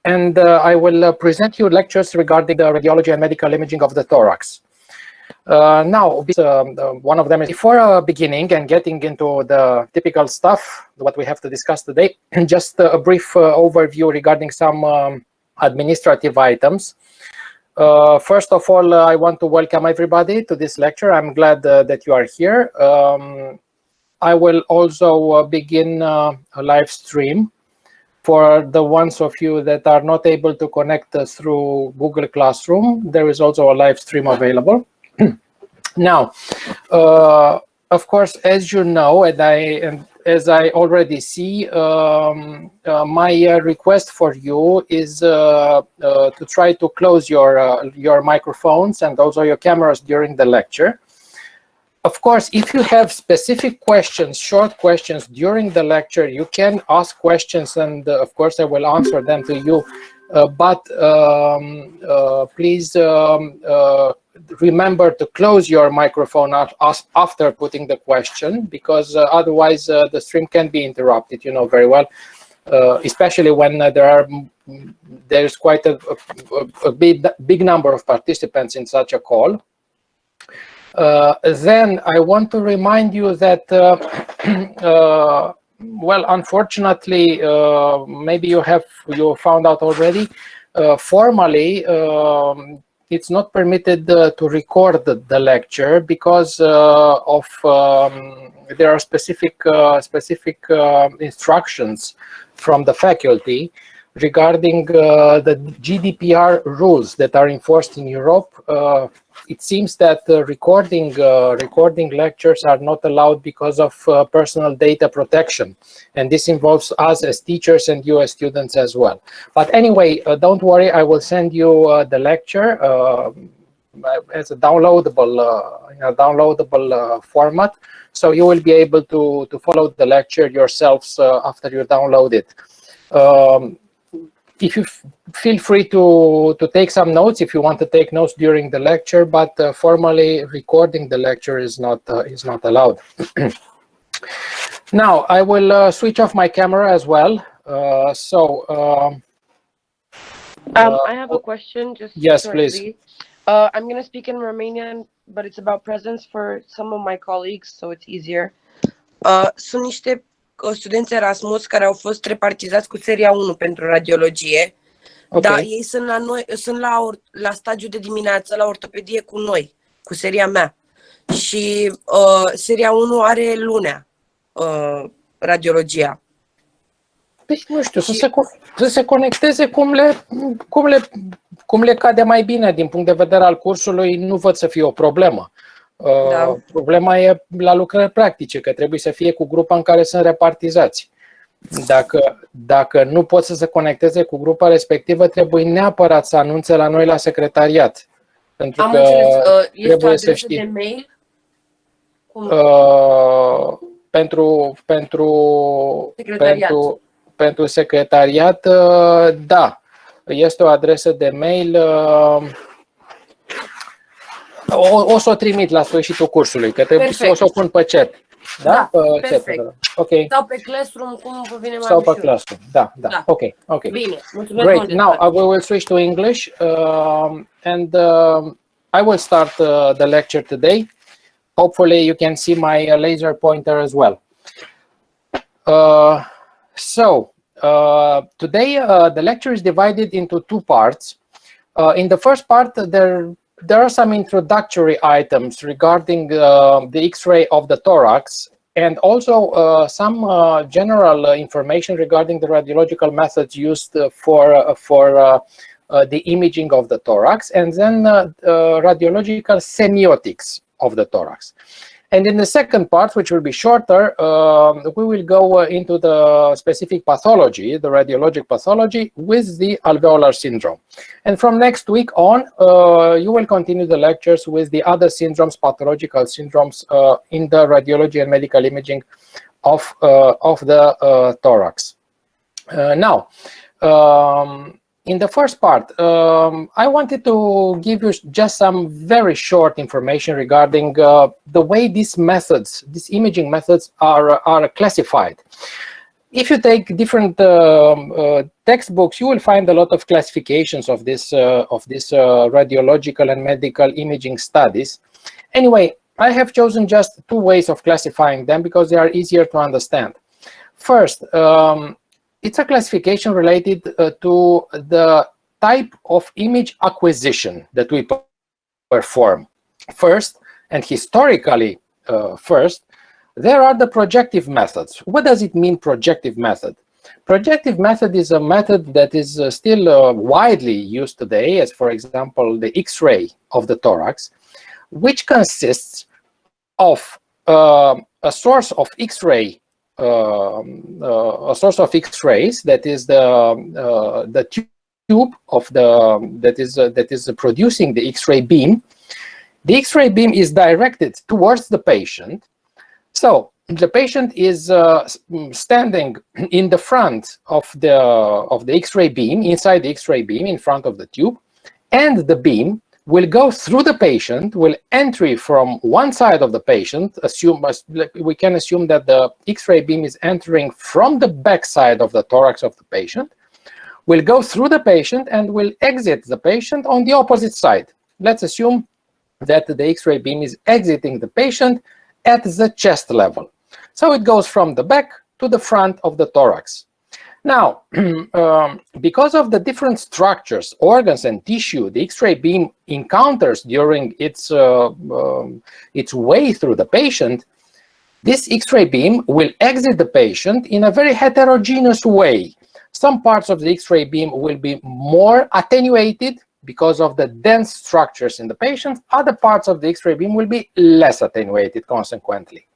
and I will present you lectures regarding the radiology and medical imaging of the thorax. Now, one of them is before beginning and getting into the typical stuff, what we have to discuss today, just a brief overview regarding some administrative items. First of all, I want to welcome everybody to this lecture. I'm glad that you are here. I will also begin a live stream. For the ones of you that are not able to connect through Google Classroom, there is also a live stream available. Now, of course, as you know, and as I already see, my request for you is to try to close your microphones and also your cameras during the lecture. Of course, if you have specific questions, short questions during the lecture, you can ask questions, and of course I will answer them to you. But please remember to close your microphone after putting the question, because otherwise the stream can be interrupted, you know very well, especially when there's quite a big number of participants in such a call. Then I want to remind you that, well, unfortunately, maybe you found out already, formally, it's not permitted to record the lecture because there are specific instructions from the faculty regarding the GDPR rules that are enforced in Europe. It seems that recording lectures are not allowed because of personal data protection, and this involves us as teachers and you as students as well. But anyway, don't worry, I will send you the lecture as a downloadable format, so you will be able to follow the lecture yourselves after you download it. If you feel free to take some notes if you want to take notes during the lecture, but formally recording the lecture is not allowed. Now I will switch off my camera as well. I have a question. Just yes, shortly. please. I'm gonna speak in Romanian, but it's about presence for some of my colleagues, so it's easier. Sunt niște studenți Erasmus care au fost repartizați cu seria 1 pentru radiologie, Okay. dar ei sunt la stagiu de dimineață la ortopedie cu noi, cu seria mea. Și seria 1 are lunea radiologia. Păi, nu știu, să se conecteze cum le cade mai bine din punct de vedere al cursului, nu văd să fie o problemă. Da. Problema e la lucrări practice, că trebuie să fie cu grupa în care sunt repartizați. Dacă nu pot să se conecteze cu grupa respectivă, trebuie neapărat să anunțe la noi la secretariat. Pentru Am că înțeles. Este o trebuie să adresă știi. de mail? Pentru secretariat, da. Este o adresă de mail. O să o trimit la sfârșitul cursului, că trebuie să o pun pe chat. Da? Perfect. Okay. Sau pe Classroom, cum vă vine mai Sau ușor. pe Classroom, da. Okay. Bine, mulțumesc. Great. Now we will switch to English, and I will start the lecture today. Hopefully you can see my laser pointer as well. Today the lecture is divided into two parts. In the first part, there are some introductory items regarding the X-ray of the thorax, and also some general information regarding the radiological methods used for the imaging of the thorax, and then radiological semiotics of the thorax. And in the second part, which will be shorter, we will go into the specific pathology, the radiologic pathology with the alveolar syndrome. And from next week on, you will continue the lectures with the other syndromes, pathological syndromes in the radiology and medical imaging of the thorax. Now, in the first part, I wanted to give you just some very short information regarding the way these methods, these imaging methods are classified. If you take different textbooks, you will find a lot of classifications of this radiological and medical imaging studies. Anyway, I have chosen just two ways of classifying them because they are easier to understand. First, it's a classification related to the type of image acquisition that we perform. First, and historically first, there are the projective methods. What does it mean, projective method? Projective method is a method that is still widely used today, as for example, the X-ray of the thorax, which consists of a source of X-ray, that is the tube of that is producing the X-ray beam. The X-ray beam is directed towards the patient. So the patient is standing in the front of the X-ray beam, inside the X-ray beam, in front of the tube, and the beam will go through the patient, will enter from one side of the patient. We can assume that the X-ray beam is entering from the back side of the thorax of the patient, will go through the patient and will exit the patient on the opposite side. Let's assume that the X-ray beam is exiting the patient at the chest level. So it goes from the back to the front of the thorax. Now, because of the different structures, organs, and tissue the X-ray beam encounters during its way through the patient, this X-ray beam will exit the patient in a very heterogeneous way. Some parts of the X-ray beam will be more attenuated because of the dense structures in the patient. Other parts of the X-ray beam will be less attenuated consequently.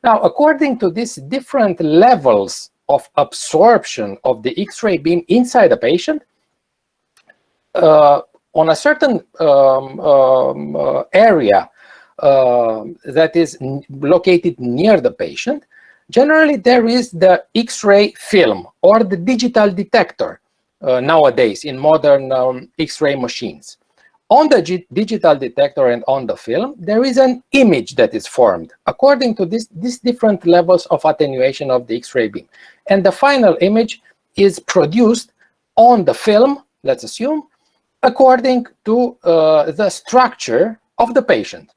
Now, according to these different levels of absorption of the X-ray beam inside the patient, on a certain area that is located near the patient, generally there is the X-ray film or the digital detector nowadays in modern X-ray machines. On the digital detector and on the film, there is an image that is formed according to these different levels of attenuation of the X-ray beam. And the final image is produced on the film, let's assume, according to the structure of the patient.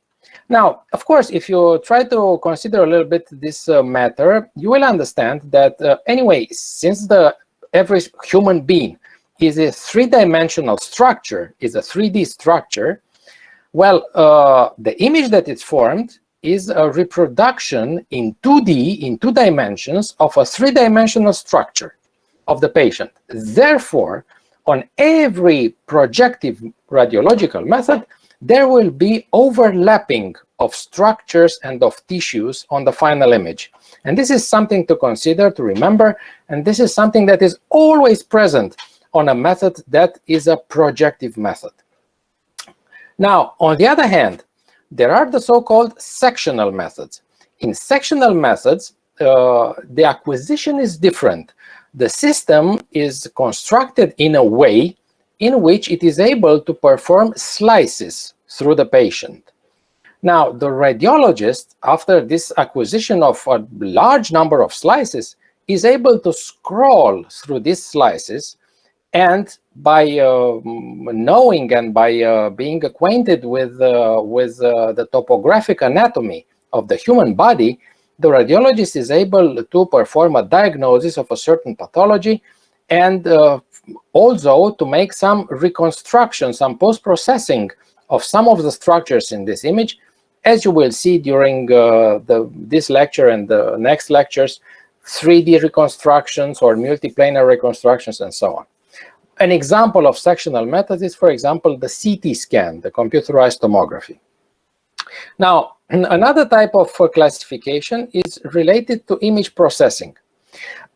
Now, of course, if you try to consider a little bit this matter, you will understand that anyway, since every human being is a three-dimensional structure, is a 3D structure, well, the image that is formed is a reproduction in 2D, in 2 dimensions, of a 3-dimensional structure of the patient. Therefore, on every projective radiological method, there will be overlapping of structures and of tissues on the final image. And this is something to consider, to remember, and this is something that is always present on a method that is a projective method. Now, on the other hand, there are the so-called sectional methods. In sectional methods, the acquisition is different. The system is constructed in a way in which it is able to perform slices through the patient. Now, the radiologist, after this acquisition of a large number of slices, is able to scroll through these slices, and by knowing and by being acquainted with the topographic anatomy of the human body, the radiologist is able to perform a diagnosis of a certain pathology and also to make some reconstruction, some post-processing of some of the structures in this image, as you will see during this lecture and the next lectures, 3D reconstructions or multiplanar reconstructions and so on. An example of sectional methods is, for example, the CT scan, the computerized tomography. Now, another type of classification is related to image processing.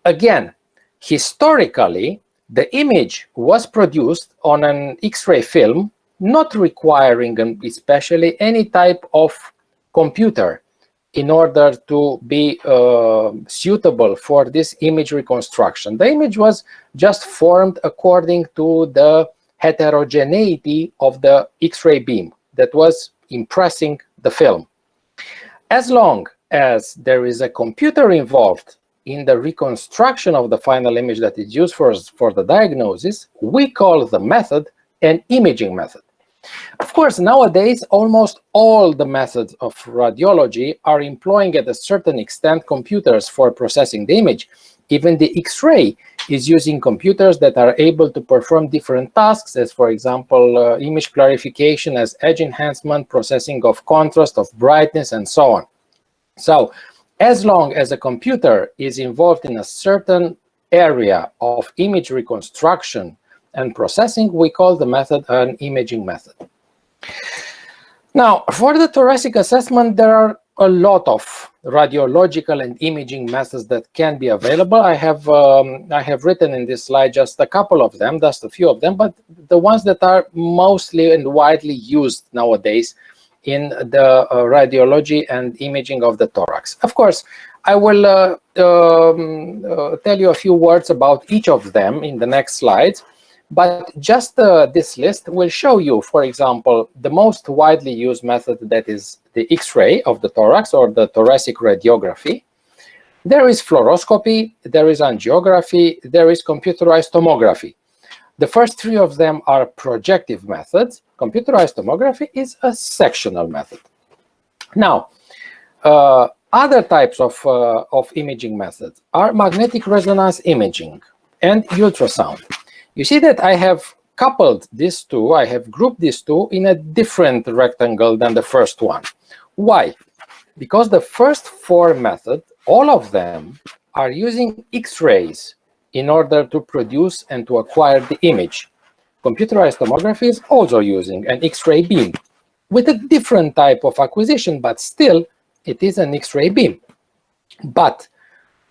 Again, historically, the image was produced on an X-ray film, not requiring especially any type of computer in order to be suitable for this image reconstruction. The image was just formed according to the heterogeneity of the X-ray beam that was impressing the film. As long as there is a computer involved in the reconstruction of the final image that is used for the diagnosis, we call the method an imaging method. Of course, nowadays, almost all the methods of radiology are employing at a certain extent computers for processing the image. Even the X-ray is using computers that are able to perform different tasks, as for example, image clarification, as edge enhancement, processing of contrast, of brightness, and so on. So, as long as a computer is involved in a certain area of image reconstruction and processing, we call the method an imaging method. Now, for the thoracic assessment, there are a lot of radiological and imaging methods that can be available. I have written in this slide just a couple of them, just a few of them, but the ones that are mostly and widely used nowadays in the radiology and imaging of the thorax. Of course, I will tell you a few words about each of them in the next slides. But just this list will show you, for example, the most widely used method, that is the X-ray of the thorax, or the thoracic radiography. There is fluoroscopy, there is angiography, there is computerized tomography. The first three of them are projective methods. Computerized tomography is a sectional method. Now, other types of imaging methods are magnetic resonance imaging and ultrasound. You see that I have coupled these two, I have grouped these two in a different rectangle than the first one. Why? Because the first four methods, all of them are using X-rays in order to produce and to acquire the image. Computerized tomography is also using an X-ray beam with a different type of acquisition, but still it is an X-ray beam. But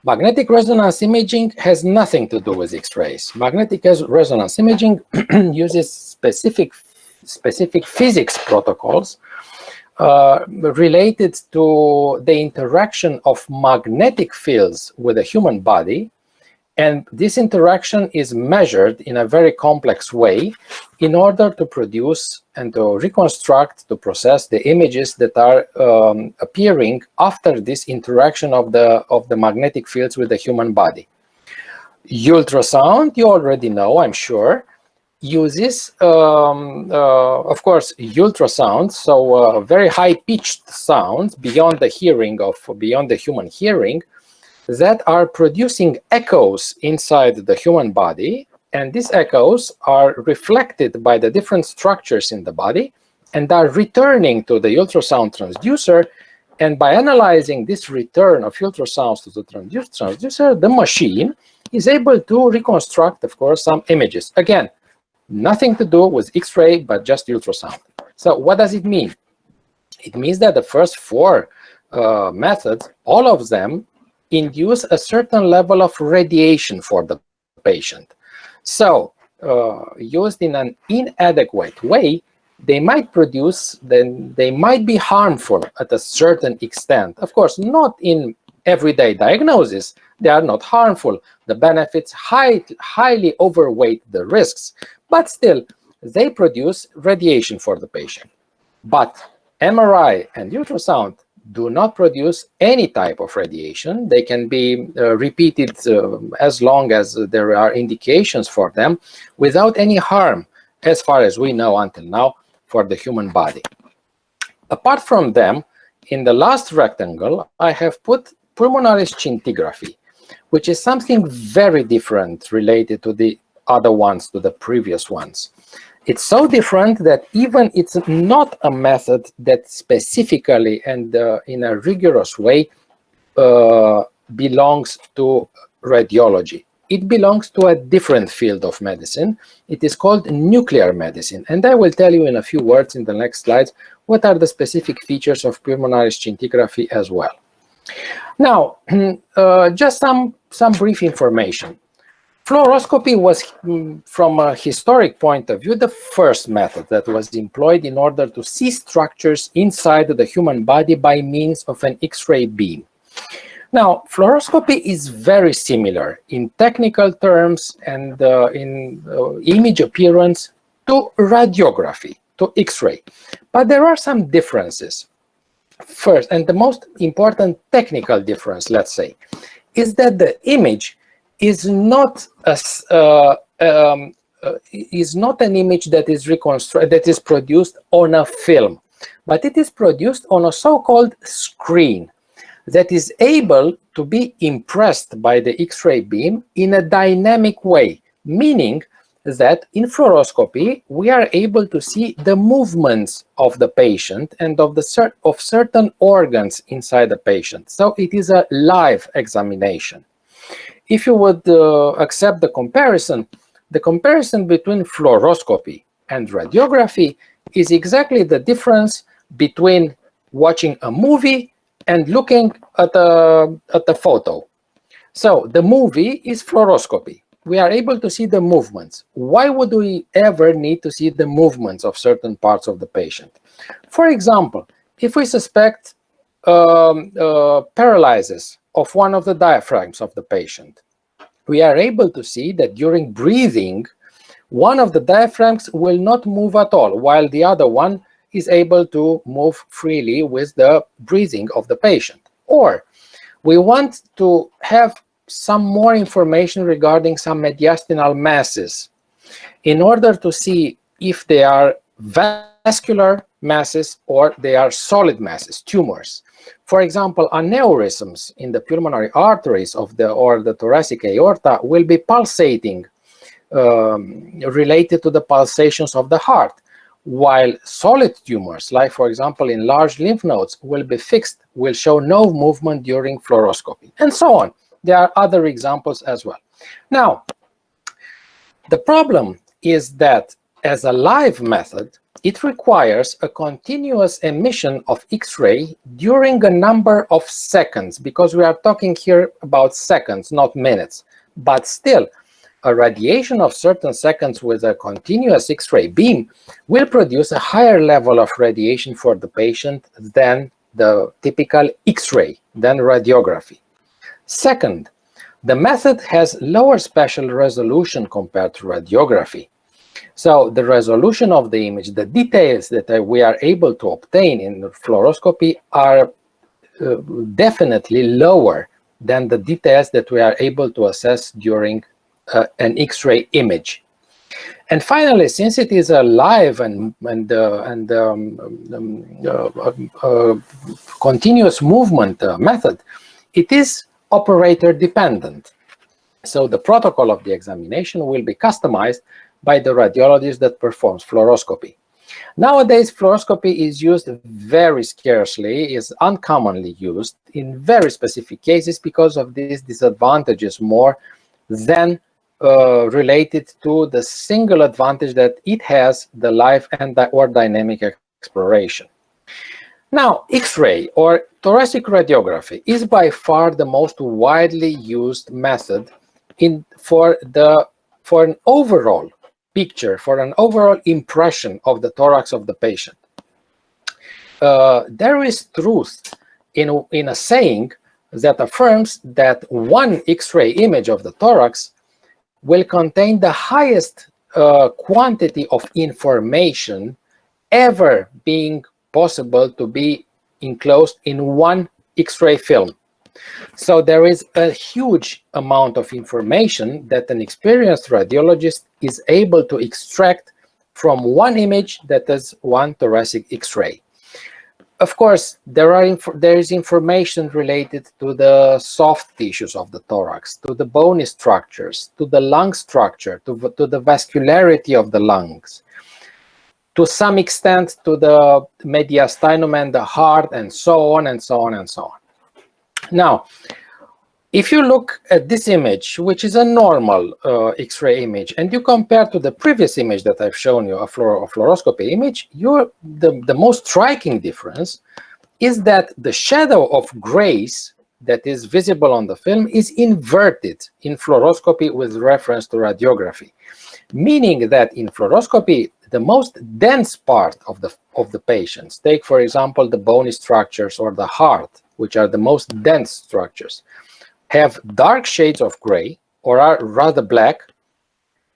magnetic resonance imaging has nothing to do with X-rays. Magnetic resonance imaging uses specific physics protocols related to the interaction of magnetic fields with the human body, and this interaction is measured in a very complex way in order to produce and to reconstruct, to process the images that are appearing after this interaction of the magnetic fields with the human body. Ultrasound, you already know, I'm sure, uses, of course, ultrasound, so very high-pitched sounds beyond the human hearing, that are producing echoes inside the human body, and these echoes are reflected by the different structures in the body and are returning to the ultrasound transducer, and by analyzing this return of ultrasounds to the transducer, the machine is able to reconstruct, of course, some images. Again, nothing to do with X-ray, but just ultrasound. So what does it mean? It means that the first four methods, all of them, induce a certain level of radiation for the patient. So, used in an inadequate way, they might be harmful at a certain extent. Of course, not in everyday diagnosis, they are not harmful. The benefits highly overweight the risks, but still, they produce radiation for the patient. But MRI and ultrasound do not produce any type of radiation. They can be repeated as long as there are indications for them without any harm, as far as we know until now, for the human body. Apart from them, in the last rectangle, I have put pulmonary scintigraphy, which is something very different related to the other ones, to the previous ones. It's so different that even it's not a method that specifically and in a rigorous way belongs to radiology. It belongs to a different field of medicine. It is called nuclear medicine. And I will tell you in a few words in the next slides what are the specific features of pulmonary scintigraphy as well. Now, just some brief information. Fluoroscopy was, from a historic point of view, the first method that was employed in order to see structures inside the human body by means of an X-ray beam. Now, fluoroscopy is very similar in technical terms and in image appearance to radiography, to X-ray. But there are some differences. First, and the most important technical difference, let's say, is that the image is not an image that is produced on a film, but it is produced on a so-called screen that is able to be impressed by the X-ray beam in a dynamic way, meaning that in fluoroscopy we are able to see the movements of the patient and of certain organs inside the patient. So it is a live examination. If you would accept the comparison between fluoroscopy and radiography is exactly the difference between watching a movie and looking at a photo. So the movie is fluoroscopy. We are able to see the movements. Why would we ever need to see the movements of certain parts of the patient? For example, if we suspect paralysis of one of the diaphragms of the patient, we are able to see that during breathing, one of the diaphragms will not move at all, while the other one is able to move freely with the breathing of the patient. Or we want to have some more information regarding some mediastinal masses in order to see if they are vascular masses or they are solid masses, tumors. For example, aneurysms in the pulmonary arteries or the thoracic aorta will be pulsating, related to the pulsations of the heart, while solid tumors, like for example in large lymph nodes, will be fixed, will show no movement during fluoroscopy, and so on. There are other examples as well. Now, the problem is that as a live method, it requires a continuous emission of X-ray during a number of seconds, because we are talking here about seconds, not minutes. But still, a radiation of certain seconds with a continuous X-ray beam will produce a higher level of radiation for the patient than the typical X-ray, than radiography. Second, the method has lower spatial resolution compared to radiography. So the resolution of the image, the details that we are able to obtain in fluoroscopy are definitely lower than the details that we are able to assess during an X-ray image. And finally, since it is a live and continuous movement method, it is operator dependent. So the protocol of the examination will be customized by the radiologist that performs fluoroscopy. Nowadays, fluoroscopy is used very scarcely, is uncommonly used in very specific cases because of these disadvantages more than related to the single advantage that it has, the live or dynamic exploration. Now, X-ray or thoracic radiography is by far the most widely used method for an overall picture, for an overall impression of the thorax of the patient. There is truth in a saying that affirms that one X-ray image of the thorax will contain the highest quantity of information ever being possible to be enclosed in one X-ray film. So there is a huge amount of information that an experienced radiologist is able to extract from one image that is one thoracic X-ray. Of course, there is information related to the soft tissues of the thorax, to the bony structures, to the lung structure, to the vascularity of the lungs, to some extent to the mediastinum and the heart, and so on and so on and so on. Now, if you look at this image, which is a normal X-ray image, and you compare to the previous image that I've shown you, a fluoroscopy image, the most striking difference is that the shadow of grays that is visible on the film is inverted in fluoroscopy with reference to radiography, meaning that in fluoroscopy, the most dense part of the patients, take for example the bony structures or the heart, which are the most dense structures, have dark shades of gray or are rather black,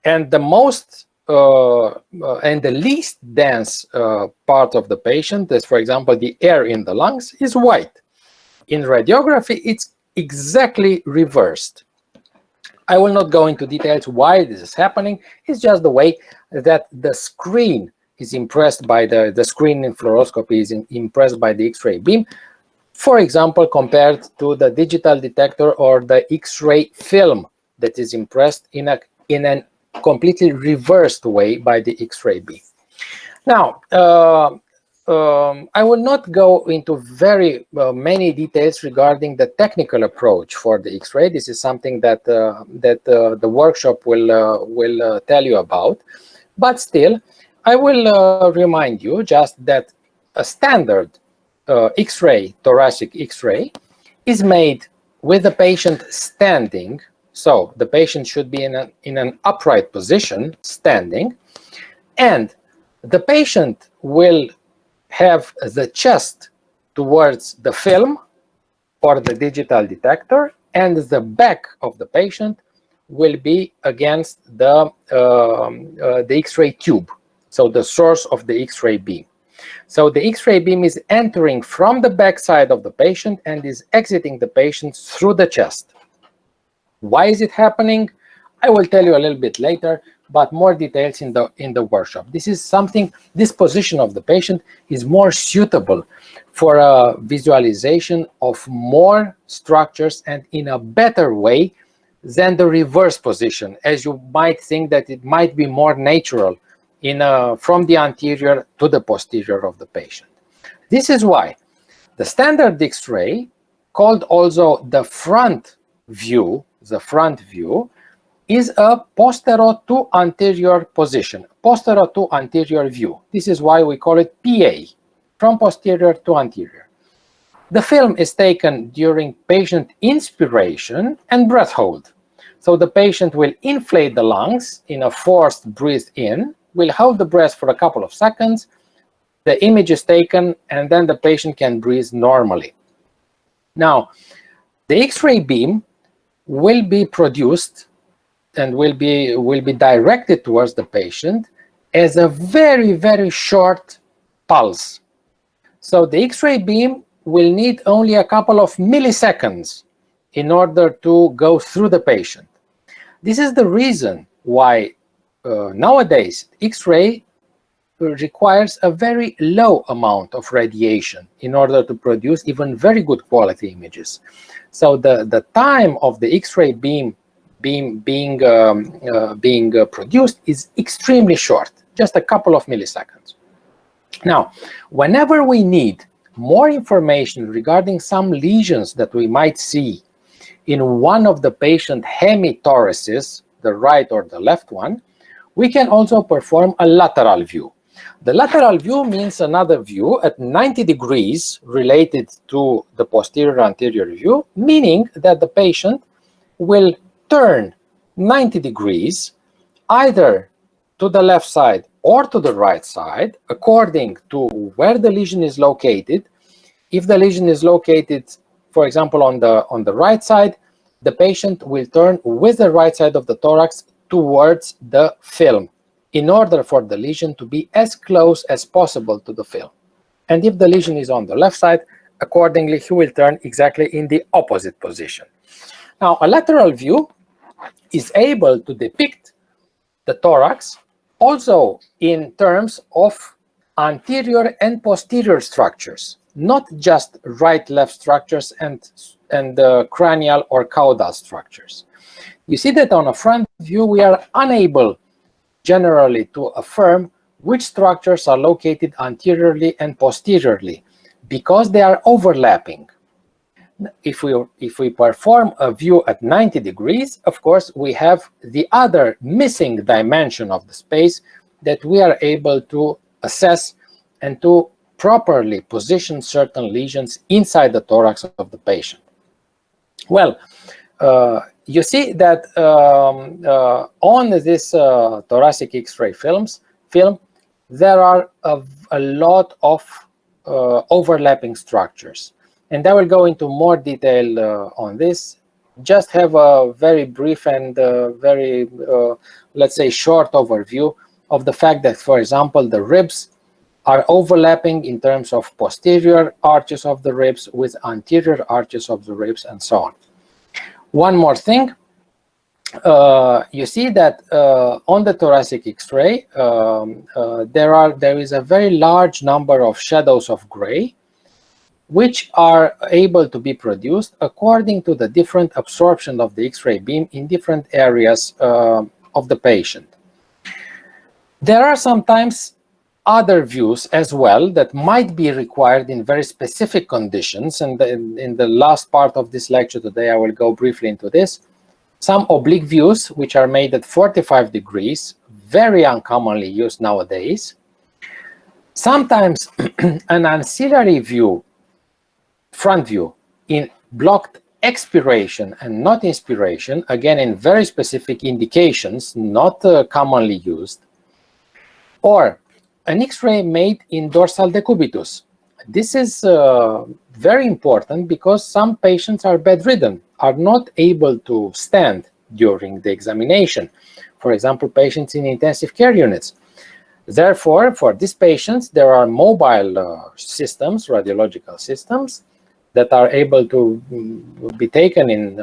and the most and the least dense part of the patient, as for example the air in the lungs, is white. In radiography, it's exactly reversed. I will not go into details why this is happening. It's just the way that the screen is impressed by the screen in fluoroscopy is impressed by the X-ray beam, for example, compared to the digital detector or the X-ray film that is impressed in a completely reversed way by the X-ray beam. Now, I will not go into very many details regarding the technical approach for the X-ray. This is something that the workshop will tell you about. But still, I will remind you just that a standard X-ray, thoracic X-ray, is made with the patient standing. So the patient should be in an upright position, standing, and the patient will have the chest towards the film or the digital detector, and the back of the patient will be against the X-ray tube, so the source of the X-ray beam. So the X-ray beam is entering from the back side of the patient and is exiting the patient through the chest. Why is it happening? I will tell you a little bit later, but more details in the workshop. This is something, this position of the patient is more suitable for a visualization of more structures and in a better way than the reverse position, as you might think that it might be more natural from the anterior to the posterior of the patient. This is why the standard X-ray, called also the front view, is a posterior to anterior position, posterior to anterior view. This is why we call it PA, from posterior to anterior. The film is taken during patient inspiration and breath hold. So the patient will inflate the lungs in a forced breath in, will hold the breath for a couple of seconds, the image is taken, and then the patient can breathe normally. Now, the X-ray beam will be produced and will be directed towards the patient as a very, very short pulse. So the X-ray beam will need only a couple of milliseconds in order to go through the patient. This is the reason why nowadays X-ray requires a very low amount of radiation in order to produce even very good quality images. So the time of the X-ray beam being produced is extremely short, just a couple of milliseconds. Now, whenever we need more information regarding some lesions that we might see in one of the patient hemithoraces, the right or the left one, we can also perform a lateral view. The lateral view means another view at 90 degrees related to the posterior anterior view, meaning that the patient will turn 90 degrees either to the left side or to the right side, according to where the lesion is located. If the lesion is located, for example, on the right side, the patient will turn with the right side of the thorax towards the film in order for the lesion to be as close as possible to the film. And if the lesion is on the left side, accordingly, he will turn exactly in the opposite position. Now, a lateral view is able to depict the thorax also in terms of anterior and posterior structures, not just right-left structures and cranial or caudal structures. You see that on a front view, we are unable generally to affirm which structures are located anteriorly and posteriorly because they are overlapping. If we perform a view at 90 degrees, of course, we have the other missing dimension of the space that we are able to assess and to properly position certain lesions inside the thorax of the patient. Well, you see that on this thoracic X-ray film, there are a lot of overlapping structures. And I will go into more detail on this. Just have a very brief and very, let's say, short overview of the fact that, for example, the ribs are overlapping in terms of posterior arches of the ribs with anterior arches of the ribs and so on. One more thing, you see that on the thoracic X-ray, there is a very large number of shadows of gray, which are able to be produced according to the different absorption of the X-ray beam in different areas of the patient. There are sometimes other views as well that might be required in very specific conditions, and in the last part of this lecture today I will go briefly into this. Some oblique views which are made at 45 degrees, very uncommonly used nowadays. Sometimes an ancillary view, front view, in blocked expiration and not inspiration, again in very specific indications, not commonly used. Or an X-ray made in dorsal decubitus. This is very important because some patients are bedridden, are not able to stand during the examination. For example, patients in intensive care units. Therefore, for these patients, there are mobile systems, radiological systems, that are able to be taken in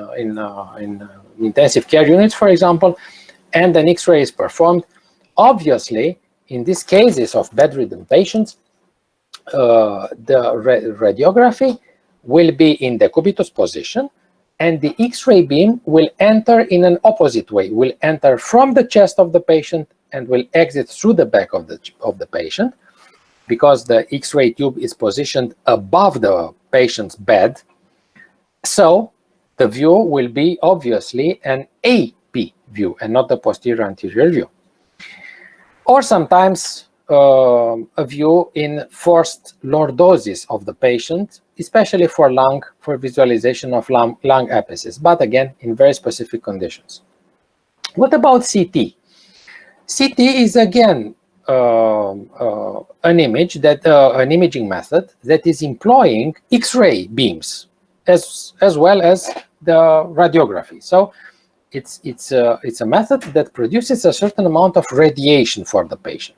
intensive care units, for example, and an X-ray is performed. Obviously, in these cases of bedridden patients, the radiography will be in decubitus position, and the X-ray beam will enter in an opposite way, will enter from the chest of the patient and will exit through the back of the patient, because the X-ray tube is positioned above the patient's bed. So the view will be obviously an AP view and not the posterior anterior view. Or sometimes a view in forced lordosis of the patient, especially for visualization of lung apices, but again, in very specific conditions. What about CT? CT is again an imaging method that is employing X-ray beams as well as the radiography. So it's a method that produces a certain amount of radiation for the patient.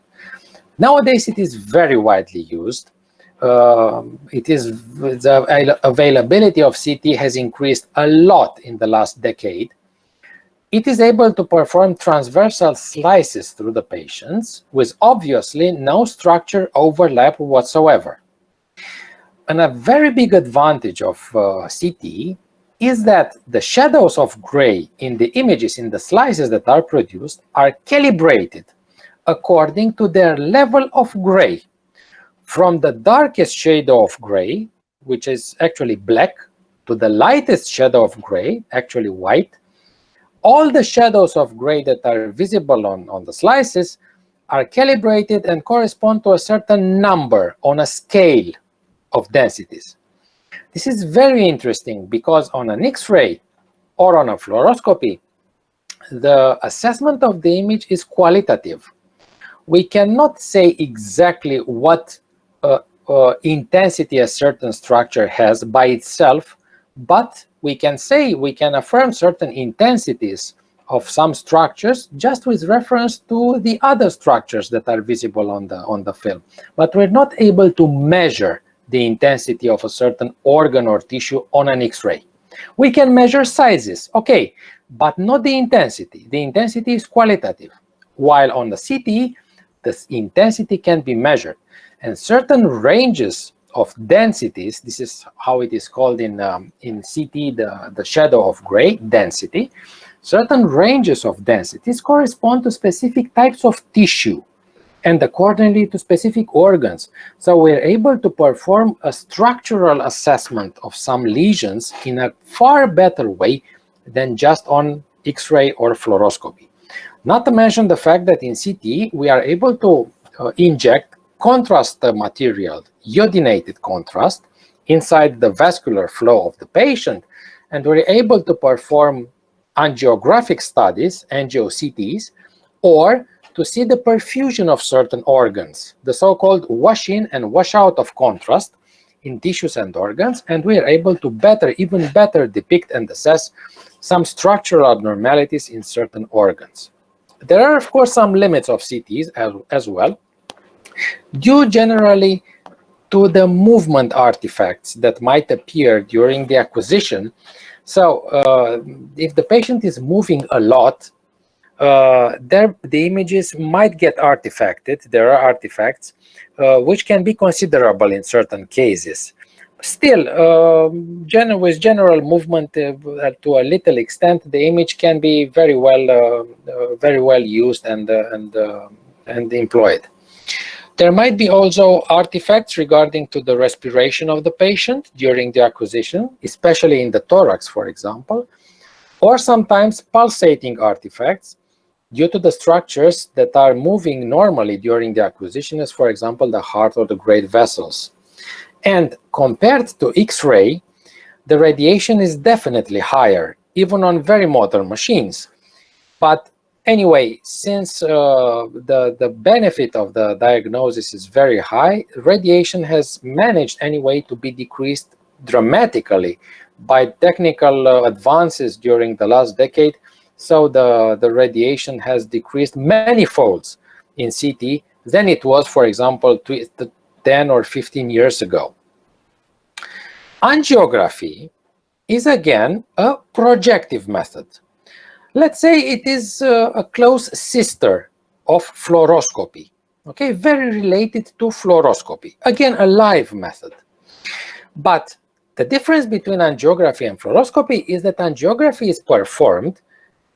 Nowadays, it is very widely used. The availability of CT has increased a lot in the last decade. It is able to perform transversal slices through the patients with obviously no structure overlap whatsoever. And a very big advantage of CT is that the shadows of gray in the images, in the slices that are produced, are calibrated according to their level of gray, from the darkest shadow of gray, which is actually black, to the lightest shadow of gray, actually white. All the shadows of gray that are visible on the slices are calibrated and correspond to a certain number on a scale of densities. This is very interesting because on an X-ray or on a fluoroscopy, the assessment of the image is qualitative. We cannot say exactly what intensity a certain structure has by itself, but we can affirm certain intensities of some structures just with reference to the other structures that are visible on the film. But we're not able to measure the intensity of a certain organ or tissue on an X-ray. We can measure sizes, okay, but not the intensity. The intensity is qualitative, while on the CT, the intensity can be measured. And certain ranges of densities, this is how it is called in CT, the shadow of gray, density. Certain ranges of densities correspond to specific types of tissue and accordingly to specific organs. So we're able to perform a structural assessment of some lesions in a far better way than just on X-ray or fluoroscopy. Not to mention the fact that in CT, we are able to inject contrast material, iodinated contrast, inside the vascular flow of the patient. and we're able to perform angiographic studies, angio-CTs, or to see the perfusion of certain organs, the so-called wash-in and wash-out of contrast in tissues and organs, and we are able to even better depict and assess some structural abnormalities in certain organs. There are, of course, some limits of CTs as well, due generally to the movement artifacts that might appear during the acquisition. So if the patient is moving a lot, the images might get artifacted. There are artifacts which can be considerable in certain cases. Still, with general movement to a little extent, the image can be very well used and employed. There might be also artifacts regarding to the respiration of the patient during the acquisition, especially in the thorax, for example, or sometimes pulsating artifacts due to the structures that are moving normally during the acquisition, as for example the heart or the great vessels. And compared to X-ray, the radiation is definitely higher, even on very modern machines. But anyway, since the benefit of the diagnosis is very high, radiation has managed anyway to be decreased dramatically by technical advances during the last decade. So the radiation has decreased many folds in CT than it was, for example, 10 or 15 years ago. Angiography is again a projective method. Let's say it is a close sister of fluoroscopy, okay, very related to fluoroscopy. Again, a live method. But the difference between angiography and fluoroscopy is that angiography is performed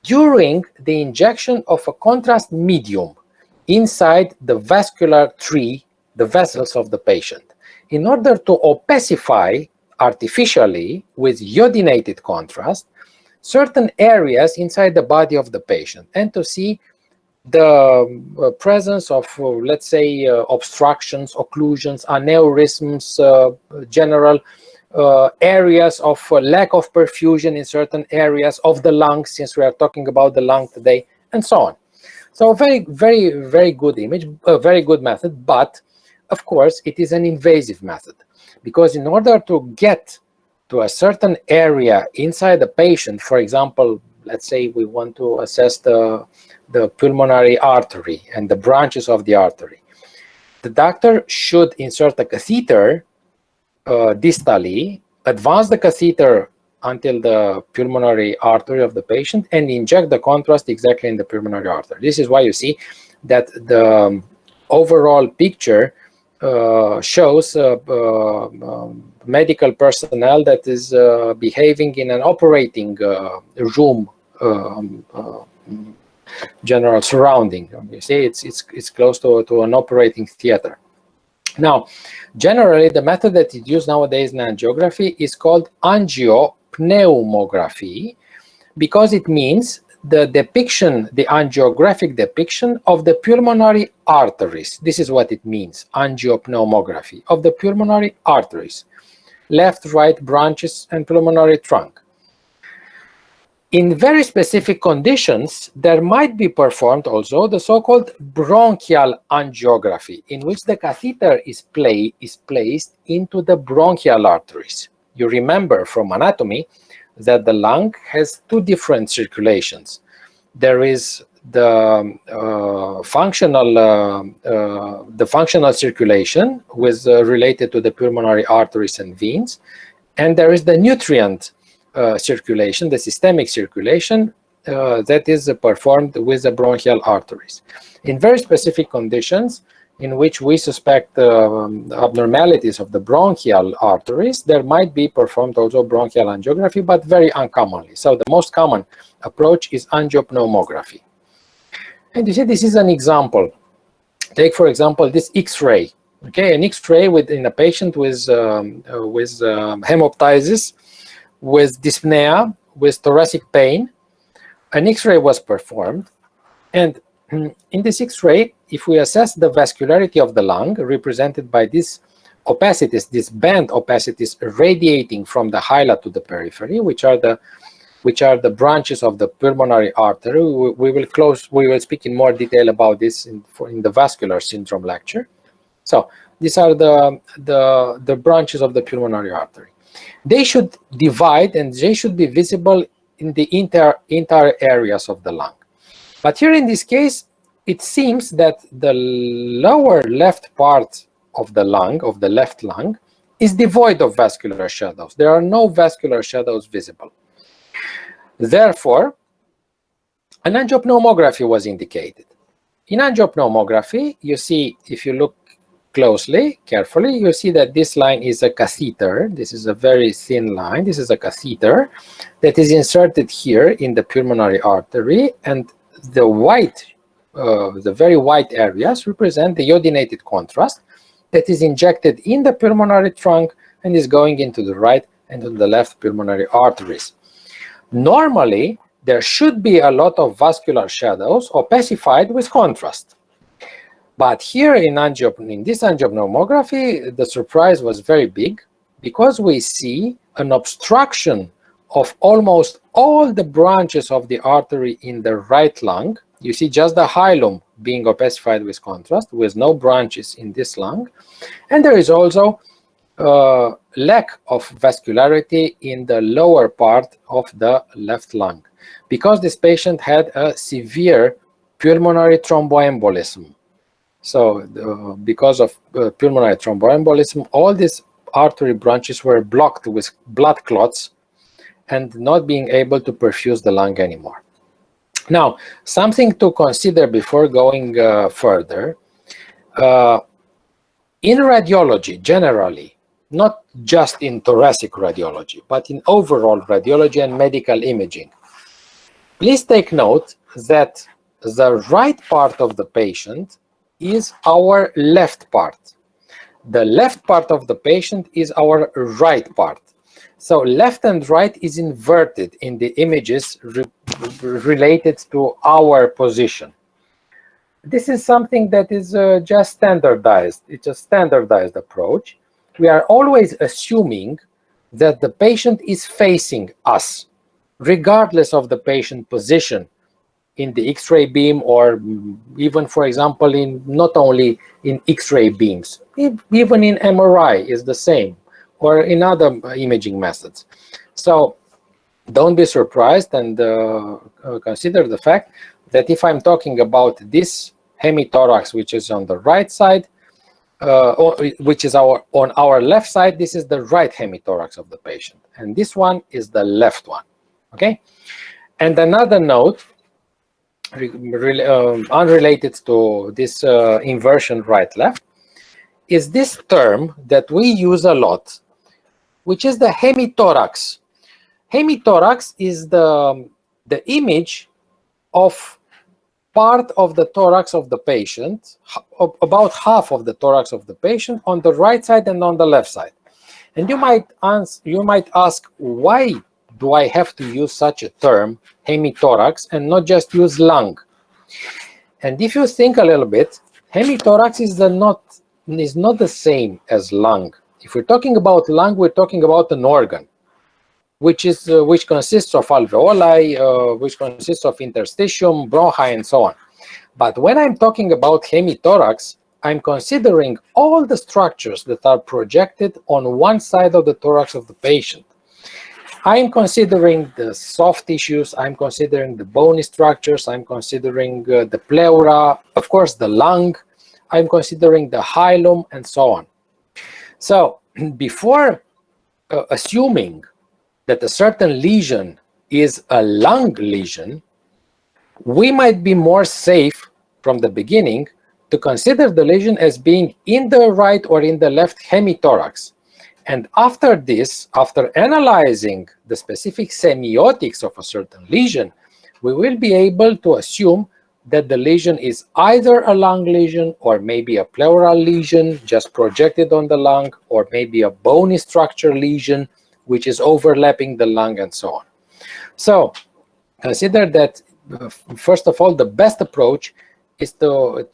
during the injection of a contrast medium inside the vascular tree, the vessels of the patient, in order to opacify artificially with iodinated contrast certain areas inside the body of the patient, and to see the presence of, let's say, obstructions, occlusions, aneurysms, general areas of lack of perfusion in certain areas of the lung, since we are talking about the lung today, and so on. So very, very, very good image, a very good method, but of course it is an invasive method, because in order to get to a certain area inside the patient, for example, let's say we want to assess the pulmonary artery and the branches of the artery, the doctor should insert a catheter distally, advance the catheter until the pulmonary artery of the patient, and inject the contrast exactly in the pulmonary artery. This is why you see that the overall picture shows medical personnel that is behaving in an operating room, general surrounding. You see, it's close to an operating theater. Now, generally, the method that is used nowadays in angiography is called angiopneumography, because it means the depiction, the angiographic depiction of the pulmonary arteries. This is what it means, angiopneumography, of the pulmonary arteries, left, right branches, and pulmonary trunk. In very specific conditions, there might be performed also the so-called bronchial angiography, in which the catheter is placed into the bronchial arteries. You remember from anatomy that the lung has two different circulations. There is the functional circulation related to the pulmonary arteries and veins, and there is the nutrient circulation, the systemic circulation that is performed with the bronchial arteries. In very specific conditions in which we suspect abnormalities of the bronchial arteries, there might be performed also bronchial angiography, but very uncommonly. So the most common approach is angiopneumography. And you see, this is an example. Take, for example, this X-ray. Okay, an X-ray in a patient with hemoptysis, with dyspnea, with thoracic pain. An X-ray was performed, and in this X-ray, if we assess the vascularity of the lung, represented by this opacities, these band opacities radiating from the hilum to the periphery, which are the branches of the pulmonary artery. We will speak in more detail about this in the vascular syndrome lecture. So these are the branches of the pulmonary artery. They should divide and they should be visible in the entire areas of the lung. But here in this case, it seems that the lower left part of the lung, of the left lung, is devoid of vascular shadows. There are no vascular shadows visible. Therefore, an angiopneumography was indicated. In angiopneumography, you see, if you look closely, carefully, you see that this line is a catheter. This is a very thin line. This is a catheter that is inserted here in the pulmonary artery, and the white, the very white areas represent the iodinated contrast that is injected in the pulmonary trunk and is going into the right and to the left pulmonary arteries. Normally, there should be a lot of vascular shadows opacified with contrast. But here in this angiopneumography, the surprise was very big because we see an obstruction of almost all the branches of the artery in the right lung. You see just the hilum being opacified with contrast, with no branches in this lung. And there is also lack of vascularity in the lower part of the left lung, because this patient had a severe pulmonary thromboembolism. So because of pulmonary thromboembolism, all these artery branches were blocked with blood clots and not being able to perfuse the lung anymore. Now, something to consider before going further, in radiology generally, not just in thoracic radiology, but in overall radiology and medical imaging, please take note that the right part of the patient is our left part. The left part of the patient is our right part. So left and right is inverted in the images related to our position. This is something that is just standardized. It's a standardized approach. We are always assuming that the patient is facing us, regardless of the patient position in the X-ray beam, or even, for example, in not only in X-ray beams, even in MRI is the same, or in other imaging methods. So don't be surprised, and consider the fact that if I'm talking about this hemithorax, which is on the right side, which is on our left side, this is the right hemithorax of the patient, and this one is the left one. Okay. And another note, unrelated to this inversion right-left, is this term that we use a lot, which is the hemithorax. Hemithorax is the image of part of the thorax of the patient, about half of the thorax of the patient, on the right side and on the left side. And you might ask, why do I have to use such a term, hemithorax, and not just use lung? And if you think a little bit, hemithorax is not the same as lung. If we're talking about lung, we're talking about an organ, which consists of alveoli, which consists of interstitium, bronchi, and so on. But when I'm talking about hemithorax, I'm considering all the structures that are projected on one side of the thorax of the patient. I'm considering the soft tissues, I'm considering the bony structures, I'm considering the pleura, of course the lung, I'm considering the hilum, and so on. So before assuming that a certain lesion is a lung lesion, we might be more safe from the beginning to consider the lesion as being in the right or in the left hemithorax. And after this, after analyzing the specific semiotics of a certain lesion, we will be able to assume that the lesion is either a lung lesion, or maybe a pleural lesion just projected on the lung, or maybe a bony structure lesion which is overlapping the lung, and so on. So consider that, first of all, the best approach is to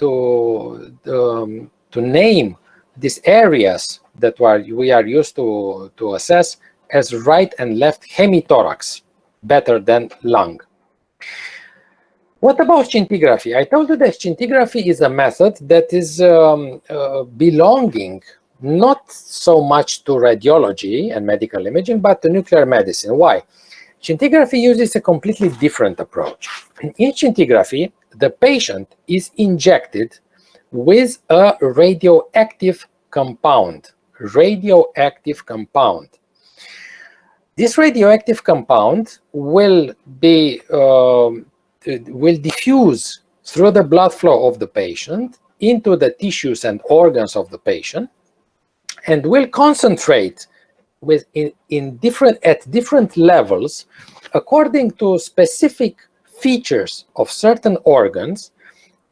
name these areas that we are used to assess as right and left hemithorax, better than lung. What about scintigraphy? I told you that scintigraphy is a method that is belonging not so much to radiology and medical imaging, but to nuclear medicine. Why? Scintigraphy uses a completely different approach. In scintigraphy, the patient is injected with a radioactive compound. Radioactive compound. This radioactive compound will diffuse through the blood flow of the patient into the tissues and organs of the patient, and will concentrate at different levels according to specific features of certain organs,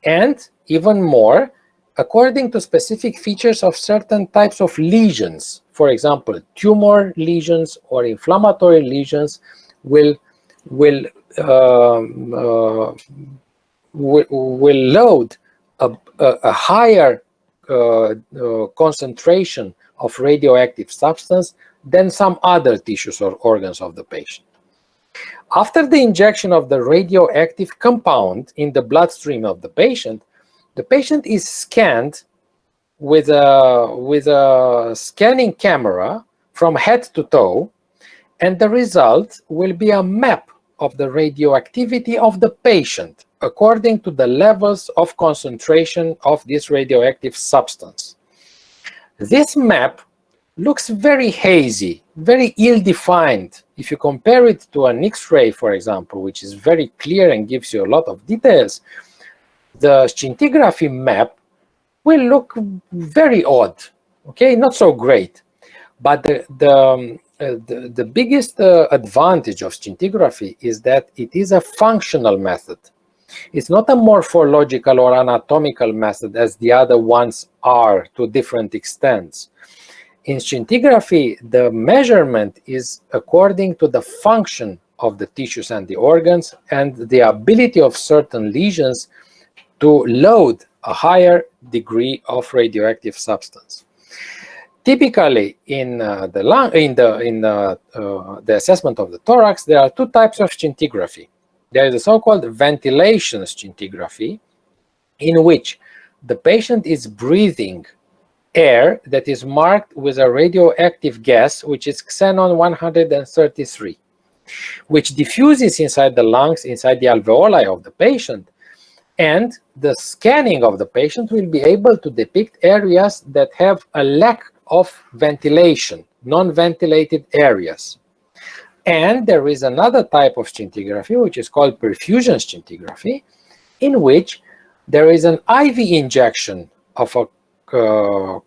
and even more according to specific features of certain types of lesions. For example, tumor lesions or inflammatory lesions will load a higher concentration of radioactive substance than some other tissues or organs of the patient. After the injection of the radioactive compound in the bloodstream of the patient is scanned with a scanning camera from head to toe, and the result will be a map of the radioactivity of the patient according to the levels of concentration of this radioactive substance. This map looks very hazy, very ill-defined. If you compare it to an X-ray, for example, which is very clear and gives you a lot of details, the scintigraphy map will look very odd, okay, not so great. But the biggest advantage of scintigraphy is that it is a functional method. It's not a morphological or anatomical method as the other ones are to different extents. In scintigraphy, the measurement is according to the function of the tissues and the organs and the ability of certain lesions to load a higher degree of radioactive substance. Typically, in the assessment of the thorax, there are two types of scintigraphy. There is a so-called ventilation scintigraphy, in which the patient is breathing air that is marked with a radioactive gas, which is xenon 133, which diffuses inside the lungs, inside the alveoli of the patient, and the scanning of the patient will be able to depict areas that have a lack of ventilation, non-ventilated areas. And there is another type of scintigraphy, which is called perfusion scintigraphy, in which there is an IV injection of a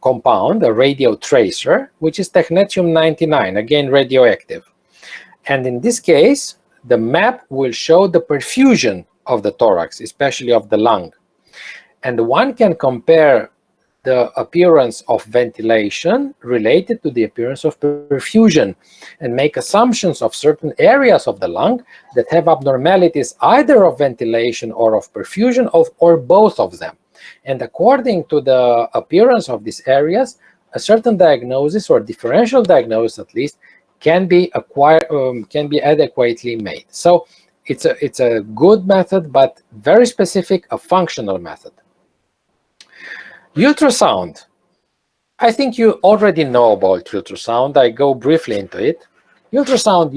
compound, a radio tracer, which is technetium-99, again radioactive. And in this case, the map will show the perfusion of the thorax, especially of the lung. And one can compare the appearance of ventilation related to the appearance of perfusion and make assumptions of certain areas of the lung that have abnormalities either of ventilation or of perfusion or both of them. And according to the appearance of these areas, a certain diagnosis or differential diagnosis at least can be adequately made. So it's a good method, but very specific, a functional method. Ultrasound. I think you already know about ultrasound. I go briefly into it. Ultrasound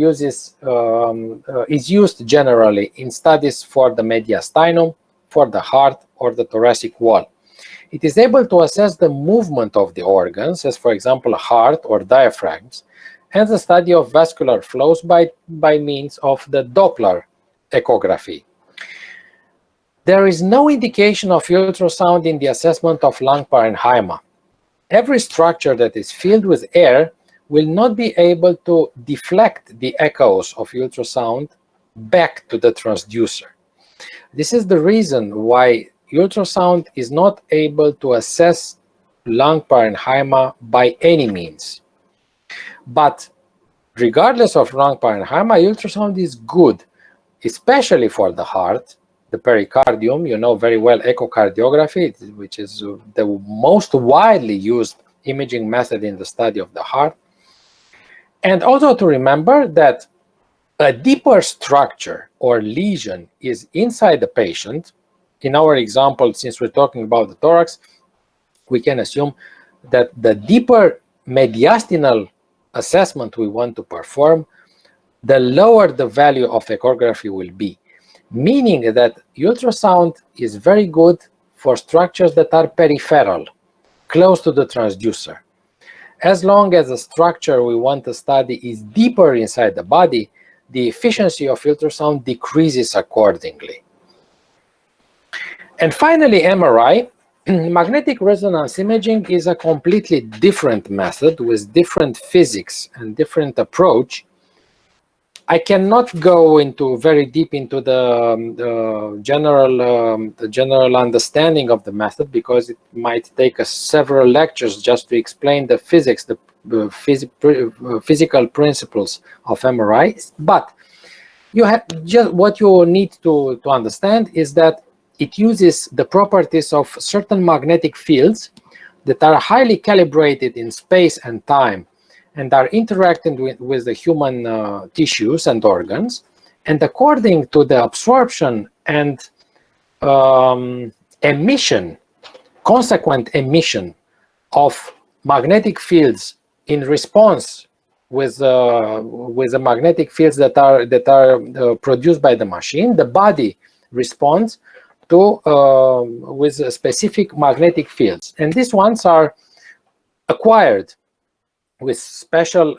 is used generally in studies for the mediastinum, for the heart, or the thoracic wall. It is able to assess the movement of the organs, as for example, a heart or diaphragms, and the study of vascular flows by means of the Doppler echography. There is no indication of ultrasound in the assessment of lung parenchyma. Every structure that is filled with air will not be able to deflect the echoes of ultrasound back to the transducer. This is the reason why ultrasound is not able to assess lung parenchyma by any means. But regardless of lung parenchyma, ultrasound is good, especially for the heart, the pericardium. You know very well echocardiography, which is the most widely used imaging method in the study of the heart. And also to remember that a deeper structure or lesion is inside the patient. In our example, since we're talking about the thorax, we can assume that the deeper mediastinal assessment we want to perform, the lower the value of echography will be. Meaning that ultrasound is very good for structures that are peripheral, close to the transducer. As long as the structure we want to study is deeper inside the body, the efficiency of ultrasound decreases accordingly. And finally, MRI. Magnetic resonance imaging is a completely different method with different physics and different approach. I cannot go into very deep into the general understanding of the method, because it might take us several lectures just to explain the physics, the physical principles of MRI. But you have just what you need to understand is that it uses the properties of certain magnetic fields that are highly calibrated in space and time, and are interacting with the human tissues and organs. And according to the absorption and emission, consequent emission of magnetic fields in response with the magnetic fields that are produced by the machine, the body responds to with specific magnetic fields, and these ones are acquired with special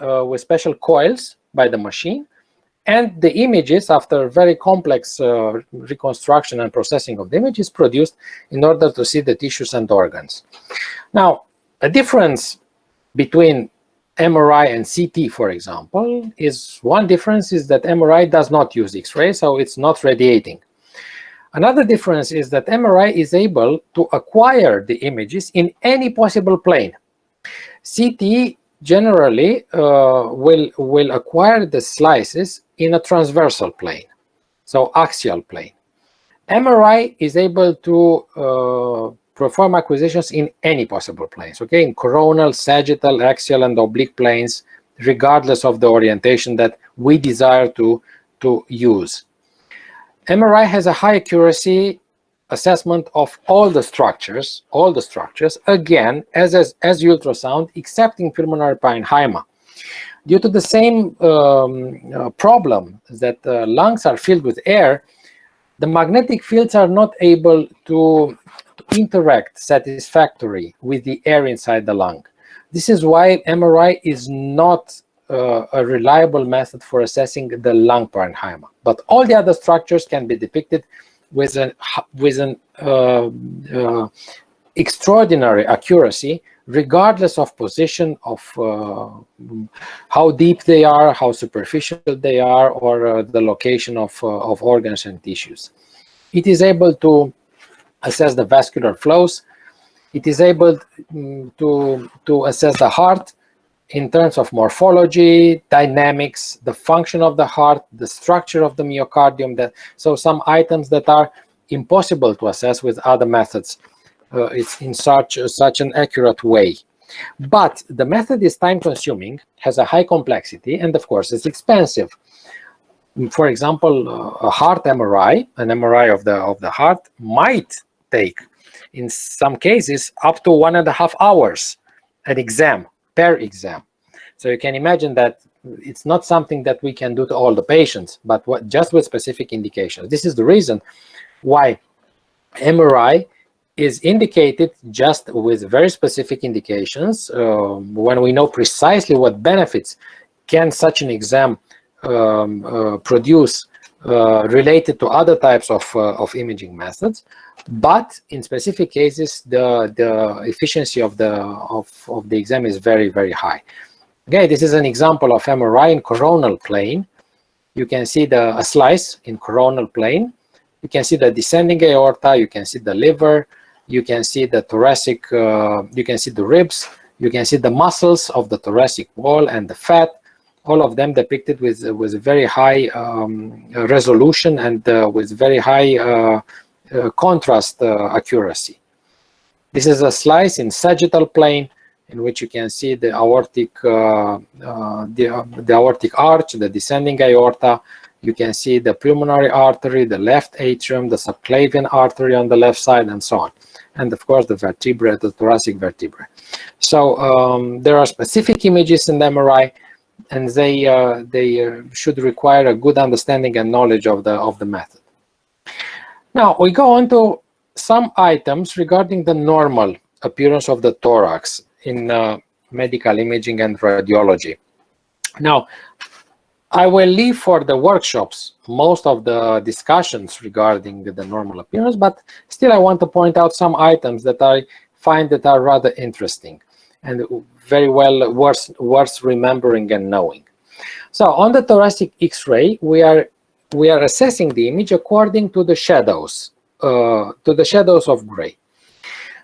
coils by the machine, and the images, after very complex reconstruction and processing of the images, produced in order to see the tissues and organs. Now, a difference between MRI and CT, for example, is one difference is that MRI does not use X-ray, so it's not radiating. Another difference is that MRI is able to acquire the images in any possible plane. CT generally will acquire the slices in a transversal plane, so axial plane. MRI is able to perform acquisitions in any possible planes, okay, in coronal, sagittal, axial, and oblique planes, regardless of the orientation that we desire to use. MRI has a high accuracy assessment of all the structures, again, as ultrasound, excepting pulmonary parenchyma. Due to the same problem that lungs are filled with air, the magnetic fields are not able to interact satisfactorily with the air inside the lung. This is why MRI is not a reliable method for assessing the lung parenchyma. But all the other structures can be depicted with an extraordinary accuracy, regardless of position, of how deep they are, how superficial they are, or the location of organs and tissues. It is able to assess the vascular flows. It is able to assess the heart in terms of morphology, dynamics, the function of the heart, the structure of the myocardium. So some items that are impossible to assess with other methods. It's in such an accurate way. But the method is time-consuming, has a high complexity, and of course it's expensive. For example, a heart MRI, an MRI of the heart, might take, in some cases, up to 1.5 hours an exam, per exam. So you can imagine that it's not something that we can do to all the patients, but just with specific indications. This is the reason why MRI is indicated just with very specific indications, when we know precisely what benefits can such an exam produce related to other types of imaging methods. But in specific cases, the efficiency of the exam is very, very high. Okay, this is an example of MRI in coronal plane. You can see a slice in coronal plane. You can see the descending aorta. You can see the liver. You can see the thoracic. You can see the ribs. You can see the muscles of the thoracic wall and the fat. All of them depicted with very high resolution and with very high contrast accuracy. This is a slice in sagittal plane, in which you can see the aortic, the aortic arch, the descending aorta. You can see the pulmonary artery, the left atrium, the subclavian artery on the left side, and so on. And of course, the vertebrae, the thoracic vertebrae. So there are specific images in the MRI, and they should require a good understanding and knowledge of the method. Now we go on to some items regarding the normal appearance of the thorax in medical imaging and radiology. Now, I will leave for the workshops most of the discussions regarding the normal appearance, but still I want to point out some items that I find that are rather interesting and very well worth remembering and knowing. So on the thoracic X-ray, we are assessing the image according to the shadows, of gray.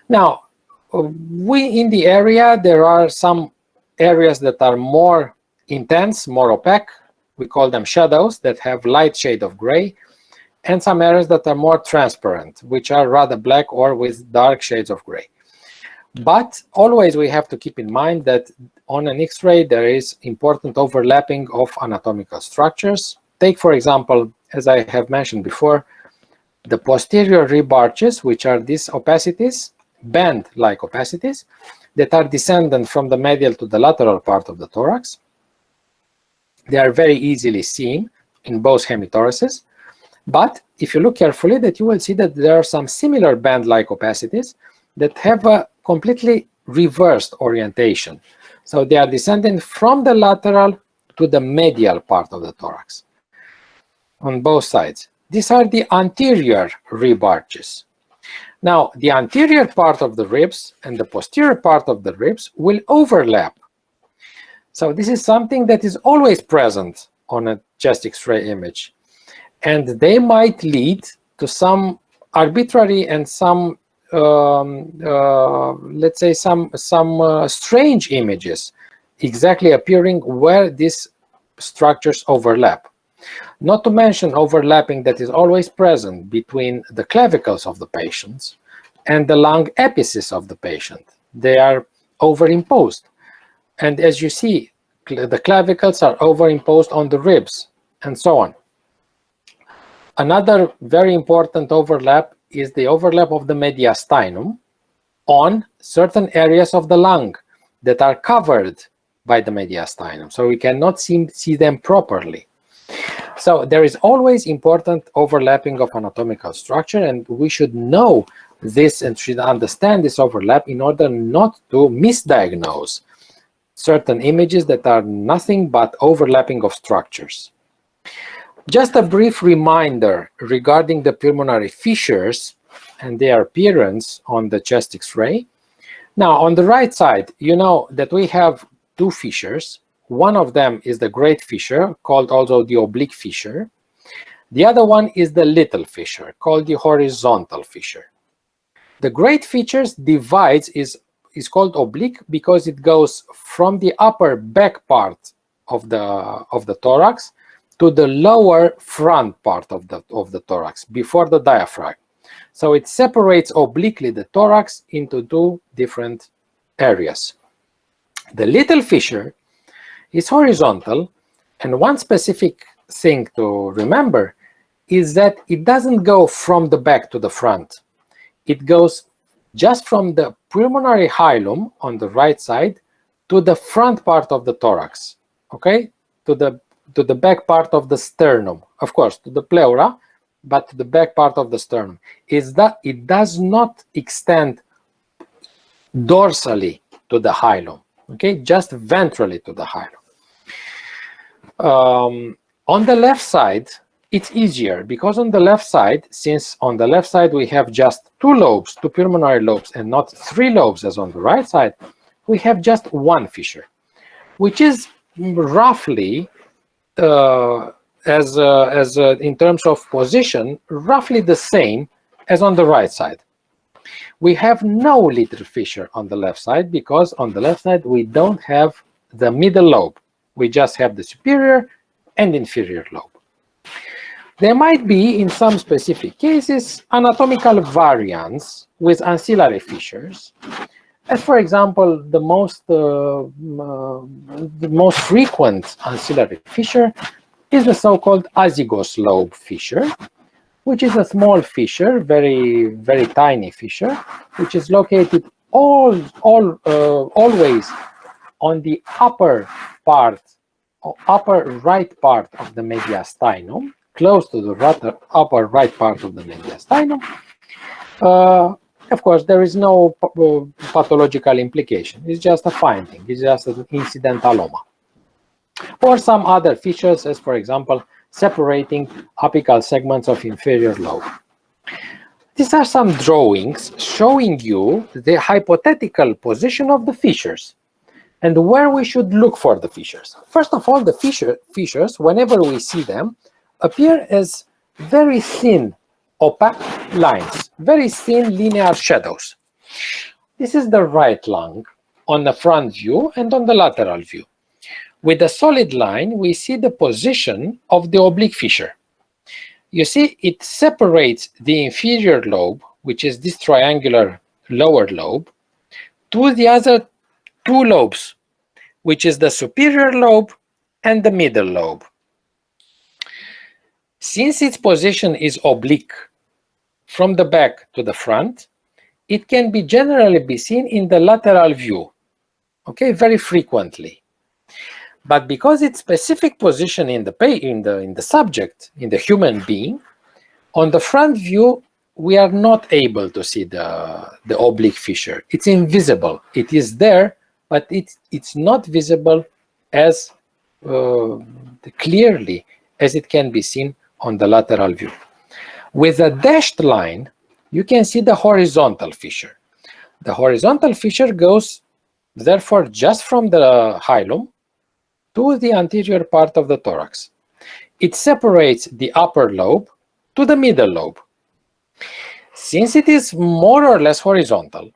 Now, in the area, there are some areas that are more intense, more opaque. We call them shadows that have light shade of gray, and some areas that are more transparent, which are rather black or with dark shades of gray. But always we have to keep in mind that on an X-ray there is important overlapping of anatomical structures. Take, for example, as I have mentioned before, the posterior rib arches, which are these opacities, band-like opacities, that are descendant from the medial to the lateral part of the thorax. They are very easily seen in both hemithoraces, but if you look carefully, that you will see that there are some similar band-like opacities that have a completely reversed orientation. So they are descending from the lateral to the medial part of the thorax on both sides. These are the anterior rib arches. Now, the anterior part of the ribs and the posterior part of the ribs will overlap. So this is something that is always present on a chest X-ray image. And they might lead to some arbitrary and some, let's say, some strange images exactly appearing where these structures overlap. Not to mention overlapping that is always present between the clavicles of the patients and the lung apices of the patient. They are overimposed. And as you see, the clavicles are overimposed on the ribs, and so on. Another very important overlap is the overlap of the mediastinum on certain areas of the lung that are covered by the mediastinum, so we cannot see them properly. So there is always important overlapping of anatomical structure, and we should know this and should understand this overlap in order not to misdiagnose certain images that are nothing but overlapping of structures. Just a brief reminder regarding the pulmonary fissures and their appearance on the chest X-ray. Now, on the right side, you know that we have two fissures. One of them is the great fissure, called also the oblique fissure. The other one is the little fissure, called the horizontal fissure. The great fissures divides is called oblique because it goes from the upper back part of the thorax to the lower front part of the thorax before the diaphragm. So it separates obliquely the thorax into two different areas. The little fissure is horizontal, and one specific thing to remember is that it doesn't go from the back to the front. It goes just from the pulmonary hilum on the right side to the front part of the thorax, okay? To the back part of the sternum, of course, to the pleura, but to the back part of the sternum. Is that it does not extend dorsally to the hilum, okay? Just ventrally to the hilum. On the left side, it's easier because on the left side, since on the left side we have just two lobes, two pulmonary lobes, and not three lobes as on the right side, we have just one fissure, which is roughly, in terms of position, roughly the same as on the right side. We have no little fissure on the left side because on the left side we don't have the middle lobe. We just have the superior and inferior lobe. There might be, in some specific cases, anatomical variants with ancillary fissures, As for example, the most frequent ancillary fissure is the so-called azygos lobe fissure, which is a small fissure, very tiny fissure, which is located always on the upper right part of the mediastinum, close to the upper right part of the mediastinum. Of course, there is no pathological implication. It's just a finding. It's just an incidentaloma. Or some other features, as for example, separating apical segments of inferior lobe. These are some drawings showing you the hypothetical position of the fissures and where we should look for the fissures. First of all, the fissures, whenever we see them, appear as very thin, opaque lines, very thin linear shadows. This is the right lung on the front view and on the lateral view. With the solid line, we see the position of the oblique fissure. You see, it separates the inferior lobe, which is this triangular lower lobe, to the other two lobes, which is the superior lobe and the middle lobe. Since its position is oblique from the back to the front, it can be generally be seen in the lateral view, okay, very frequently. But because its specific position in the subject, in the human being, on the front view, we are not able to see the oblique fissure. It's invisible. It is there, but it's not visible as clearly as it can be seen on the lateral view. With a dashed line, you can see the horizontal fissure. The horizontal fissure goes, therefore, just from the hilum to the anterior part of the thorax. It separates the upper lobe to the middle lobe. Since it is more or less horizontal,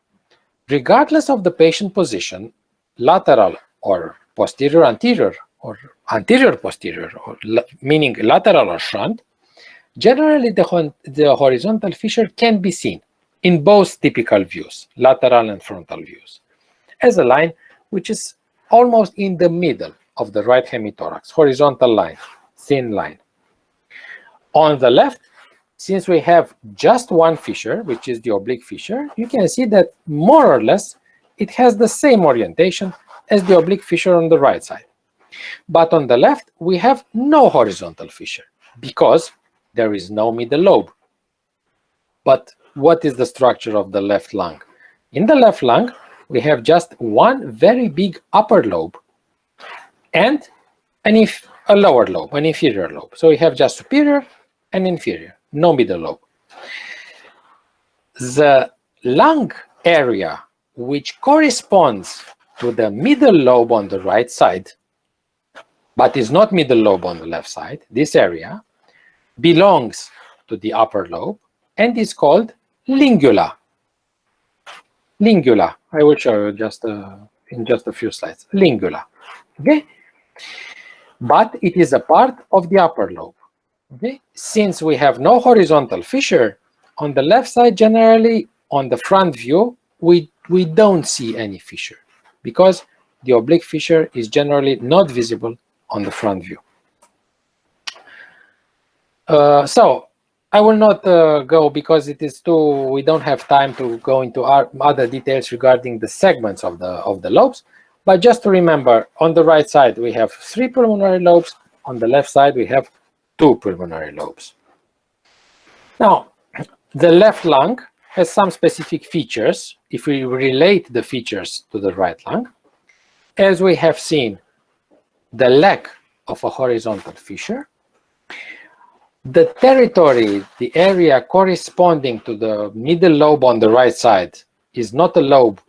regardless of the patient position, lateral or posterior anterior or anterior posterior, or meaning lateral or front, generally the horizontal fissure can be seen in both typical views, lateral and frontal views, as a line which is almost in the middle of the right hemithorax, horizontal line, thin line. On the left, since we have just one fissure, which is the oblique fissure, you can see that more or less it has the same orientation as the oblique fissure on the right side. But on the left, we have no horizontal fissure because there is no middle lobe. But what is the structure of the left lung? In the left lung, we have just one very big upper lobe and a lower lobe, an inferior lobe. So we have just superior and inferior, no middle lobe. The lung area which corresponds to the middle lobe on the right side, but is not middle lobe on the left side, this area belongs to the upper lobe and is called lingula. Lingula, I will show you in just a few slides. Lingula, okay? But it is a part of the upper lobe. Okay? Since we have no horizontal fissure, on the left side, generally, on the front view, we don't see any fissure because the oblique fissure is generally not visible on the front view. So I will not go because we don't have time to go into other details regarding the segments of the lobes. But just to remember, on the right side, we have 3 pulmonary lobes. On the left side, we have 2 pulmonary lobes. Now, the left lung has some specific features if we relate the features to the right lung. As we have seen, the lack of a horizontal fissure. The territory, the area corresponding to the middle lobe on the right side is not a lobe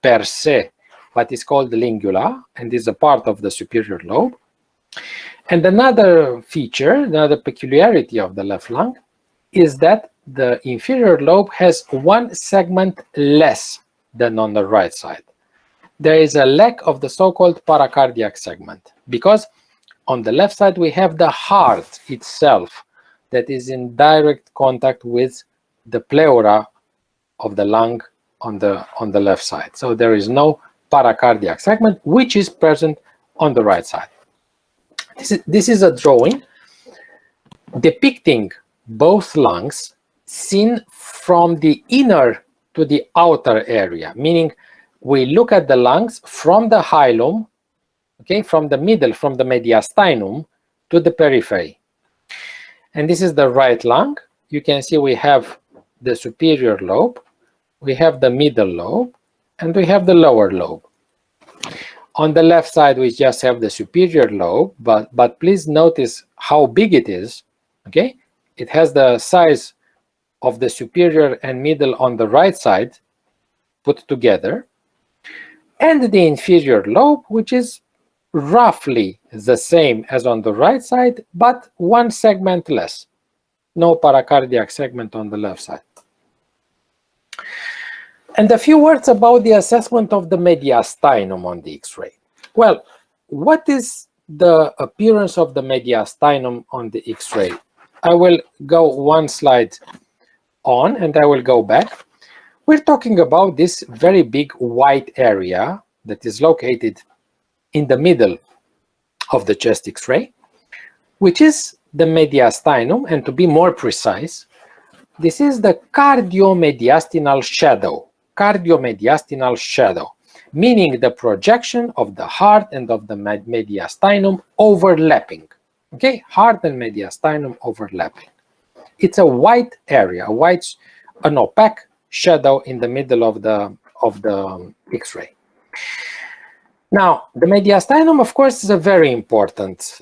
per se, but is called the lingula and is a part of the superior lobe. And another feature, another peculiarity of the left lung is that the inferior lobe has one segment less than on the right side. There is a lack of the so-called paracardiac segment because on the left side we have the heart itself that is in direct contact with the pleura of the lung on the left side. So there is no paracardiac segment, which is present on the right side. This is a drawing depicting both lungs seen from the inner to the outer area, meaning we look at the lungs from the hilum, okay, from the middle, from the mediastinum to the periphery. And this is the right lung. You can see we have the superior lobe, we have the middle lobe, and we have the lower lobe. On the left side, we just have the superior lobe, but please notice how big it is, okay? It has the size of the superior and middle on the right side put together, and the inferior lobe, which is roughly the same as on the right side, but one segment less. No paracardiac segment on the left side. And a few words about the assessment of the mediastinum on the X-ray. Well, what is the appearance of the mediastinum on the X-ray? I will go one slide on and I will go back. We're talking about this very big white area that is located in the middle of the chest X-ray, which is the mediastinum, and to be more precise, this is the cardiomediastinal shadow. Cardiomediastinal shadow, meaning the projection of the heart and of the mediastinum overlapping. Okay, heart and mediastinum overlapping. It's a white area, an opaque shadow in the middle of the X-ray. Now, the mediastinum, of course, is a very important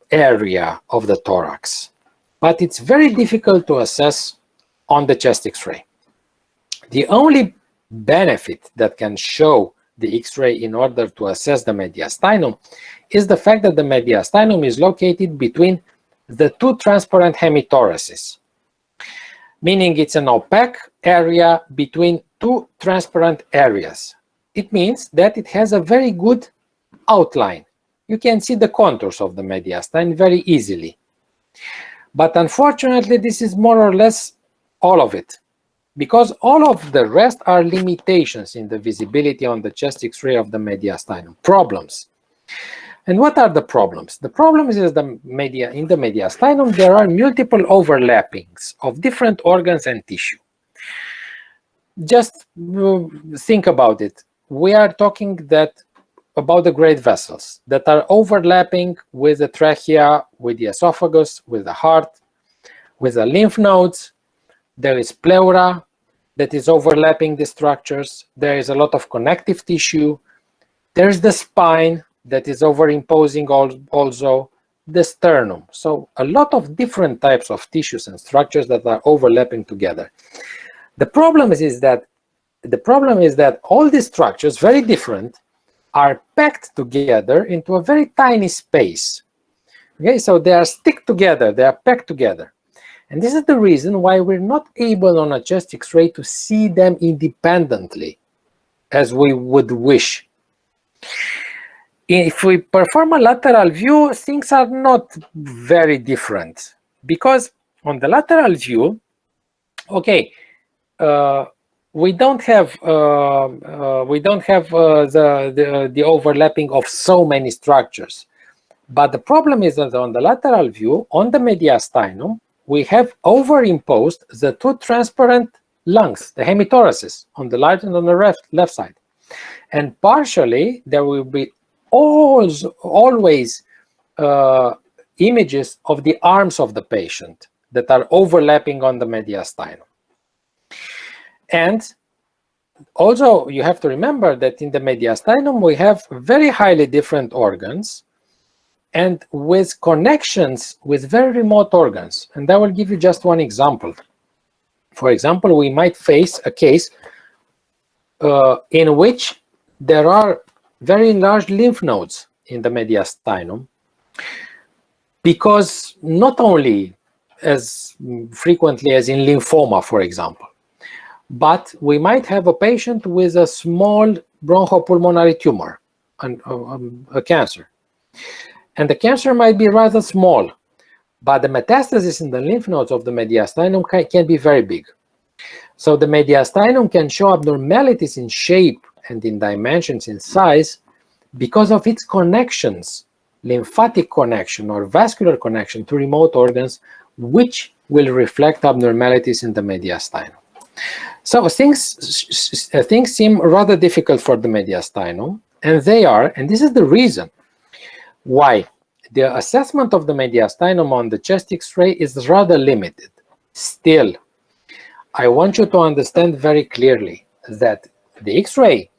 area of the thorax, but it's very difficult to assess on the chest X-ray. The only benefit that can show the X-ray in order to assess the mediastinum is the fact that the mediastinum is located between the two transparent hemithoraces, meaning it's an opaque area between two transparent areas. It means that it has a very good outline. You can see the contours of the mediastinum very easily. But unfortunately, this is more or less all of it, because all of the rest are limitations in the visibility on the chest X-ray of the mediastinum, problems. And what are the problems? The problem is that in the mediastinum, there are multiple overlappings of different organs and tissue. Just think about it. We are talking about the great vessels that are overlapping with the trachea, with the esophagus, with the heart, with the lymph nodes. There is pleura that is overlapping the structures. There is a lot of connective tissue. There's the spine that is overimposing also the sternum. So a lot of different types of tissues and structures that are overlapping together. The problem is that all these structures, very different, are packed together into a very tiny space. Okay, so they are stick together, they are packed together. And this is the reason why we're not able on a chest X-ray to see them independently as we would wish. If we perform a lateral view, things are not very different, because on the lateral view, okay, we don't have the overlapping of so many structures. But the problem is that on the lateral view, on the mediastinum, we have overimposed the two transparent lungs, the hemithoraces, on the right and on the left side. And partially, there will be always images of the arms of the patient that are overlapping on the mediastinum. And also, you have to remember that in the mediastinum, we have very highly different organs and with connections with very remote organs. And I will give you just one example. For example, we might face a case in which there are very large lymph nodes in the mediastinum, because not only as frequently as in lymphoma, for example, but we might have a patient with a small bronchopulmonary tumor, a cancer. And the cancer might be rather small, but the metastasis in the lymph nodes of the mediastinum can be very big. So the mediastinum can show abnormalities in shape and in dimensions, in size, because of its connections, lymphatic connection or vascular connection to remote organs, which will reflect abnormalities in the mediastinum. So things seem rather difficult for the mediastinum, and they are, and this is the reason why the assessment of the mediastinum on the chest X-ray is rather limited. Still, I want you to understand very clearly that the X-ray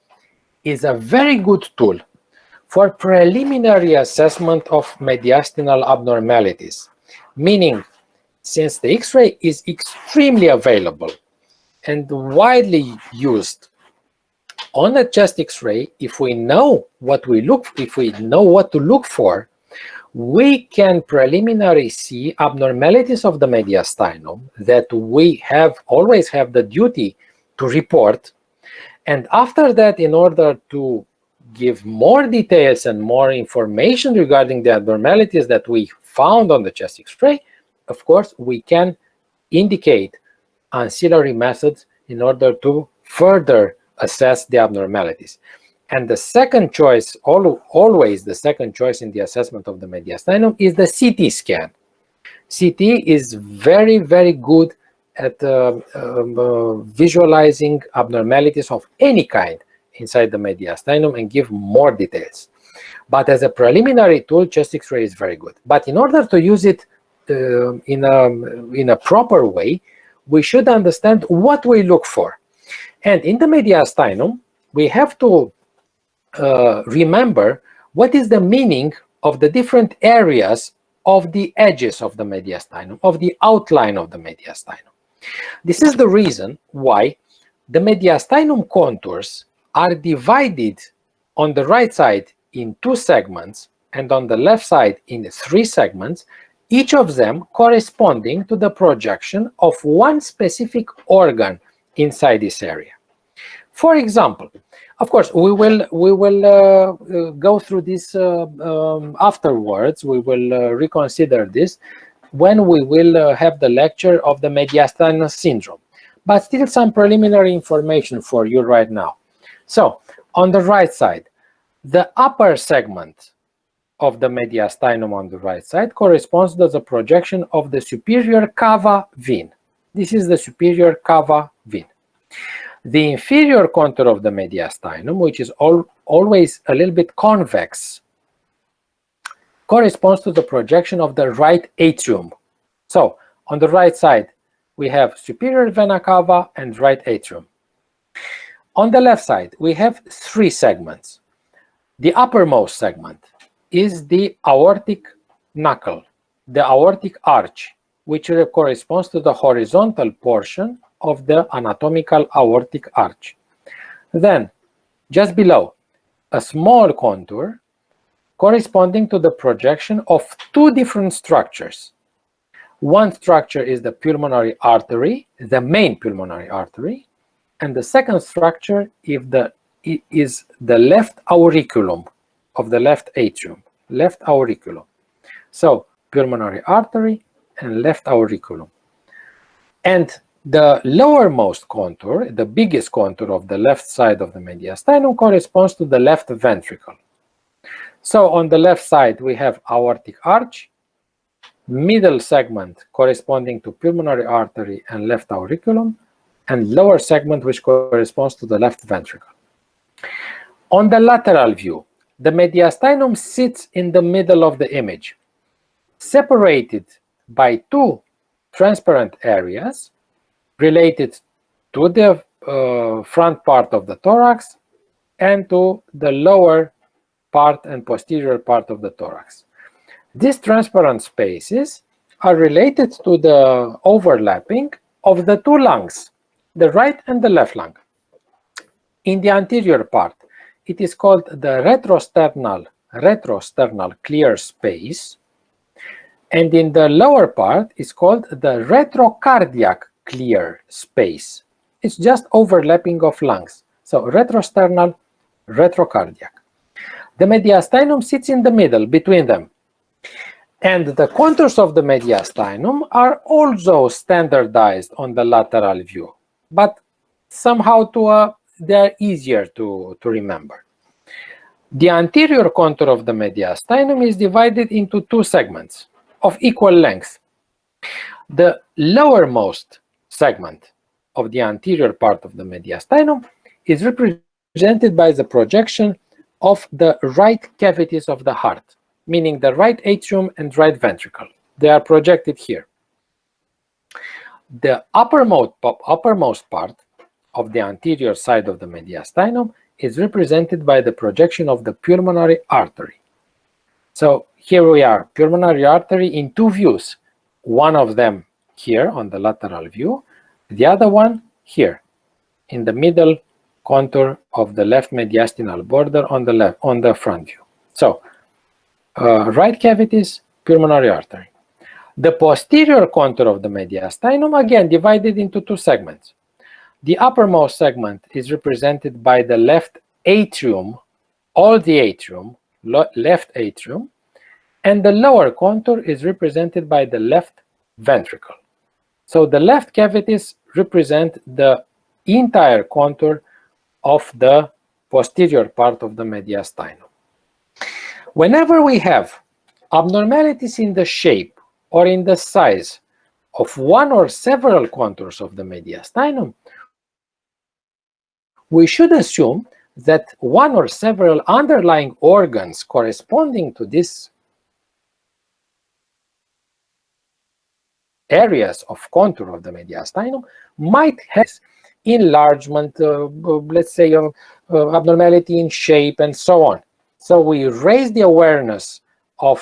is a very good tool for preliminary assessment of mediastinal abnormalities, meaning since the X-ray is extremely available and widely used on a chest X-ray, if we know what to look for, we can preliminarily see abnormalities of the mediastinum that we always have the duty to report. And after that, in order to give more details and more information regarding the abnormalities that we found on the chest X-ray, of course, we can indicate ancillary methods in order to further assess the abnormalities. And the second choice, always the second choice in the assessment of the mediastinum, is the CT scan. CT is very, very good at visualizing abnormalities of any kind inside the mediastinum and give more details. But as a preliminary tool, chest X-ray is very good. But in order to use it in a proper way, we should understand what we look for. And in the mediastinum, we have to remember what is the meaning of the different areas of the edges of the mediastinum, of the outline of the mediastinum. This is the reason why the mediastinum contours are divided on the right side in 2 segments and on the left side in 3 segments, each of them corresponding to the projection of one specific organ inside this area. For example, of course, we will go through this afterwards. We will reconsider this when we will have the lecture of the mediastinal syndrome. But still some preliminary information for you right now. So, on the right side, the upper segment of the mediastinum on the right side corresponds to the projection of the superior cava vein. This is the superior cava vein. The inferior contour of the mediastinum, which is always a little bit convex, corresponds to the projection of the right atrium. So, on the right side, we have superior vena cava and right atrium. On the left side, we have 3 segments. The uppermost segment is the aortic knuckle, the aortic arch, which corresponds to the horizontal portion of the anatomical aortic arch. Then, just below, a small contour corresponding to the projection of 2 different structures. One structure is the pulmonary artery, the main pulmonary artery, and the second structure is the left auriculum of the left atrium, left auriculum. So, pulmonary artery and left auriculum. And the lowermost contour, the biggest contour of the left side of the mediastinum, corresponds to the left ventricle. So on the left side, we have aortic arch, middle segment corresponding to pulmonary artery and left auriculum, and lower segment which corresponds to the left ventricle. On the lateral view, the mediastinum sits in the middle of the image, separated by 2 transparent areas related to the front part of the thorax and to the lower part and posterior part of the thorax. These transparent spaces are related to the overlapping of the 2 lungs, the right and the left lung. In the anterior part, it is called the retrosternal clear space, and in the lower part is called the retrocardiac clear space. It's just overlapping of lungs. So retrosternal, retrocardiac. The mediastinum sits in the middle between them. And the contours of the mediastinum are also standardized on the lateral view. but somehow they're easier to remember. The anterior contour of the mediastinum is divided into two segments of equal length. The lowermost segment of the anterior part of the mediastinum is represented by the projection of the right cavities of the heart, meaning the right atrium and right ventricle. They are projected here. The uppermost part of the anterior side of the mediastinum is represented by the projection of the pulmonary artery. So here we are, pulmonary artery in two views. One of them here on the lateral view, the other one here in the middle contour of the left mediastinal border on the front view. So right cavities, pulmonary artery. The posterior contour of the mediastinum, again divided into two segments. The uppermost segment is represented by the left atrium, all the atrium, left atrium, and the lower contour is represented by the left ventricle. So the left cavities represent the entire contour of the posterior part of the mediastinum. Whenever we have abnormalities in the shape or in the size of one or several contours of the mediastinum, we should assume that one or several underlying organs corresponding to these areas of contour of the mediastinum might have enlargement, let's say abnormality in shape and so on. So we raise the awareness of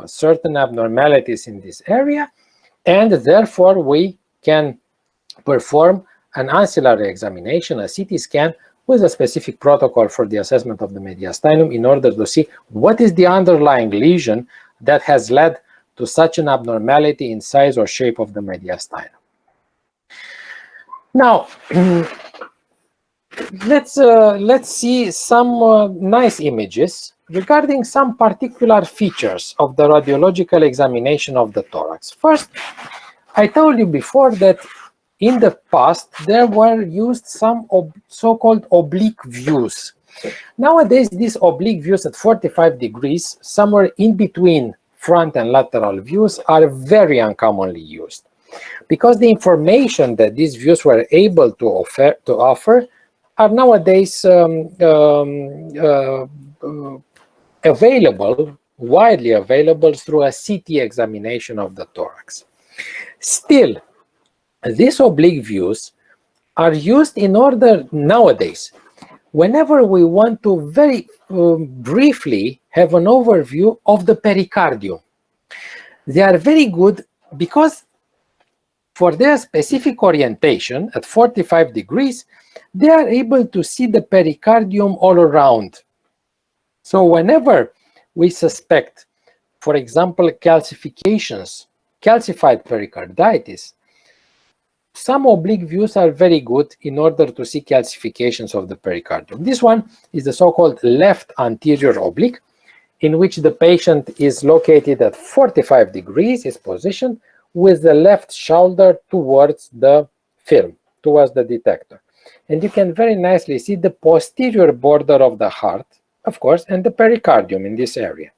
certain abnormalities in this area, and therefore we can perform an ancillary examination, a CT scan, with a specific protocol for the assessment of the mediastinum in order to see what is the underlying lesion that has led to such an abnormality in size or shape of the mediastinum. Now, let's see some nice images regarding some particular features of the radiological examination of the thorax. First, I told you before that in the past there were used some so-called oblique views. Nowadays, these oblique views at 45 degrees, somewhere in between front and lateral views, are very uncommonly used, because the information that these views were able to offer are nowadays widely available through a CT examination of the thorax. Still, these oblique views are used in order nowadays, whenever we want to very briefly have an overview of the pericardium. They are very good because for their specific orientation at 45 degrees, they are able to see the pericardium all around. So whenever we suspect, for example, calcifications, calcified pericarditis, some oblique views are very good in order to see calcifications of the pericardium. This one is the so-called left anterior oblique, in which the patient is located at 45 degrees, is positioned with the left shoulder towards the film, towards the detector. And you can very nicely see the posterior border of the heart, of course, and the pericardium in this area.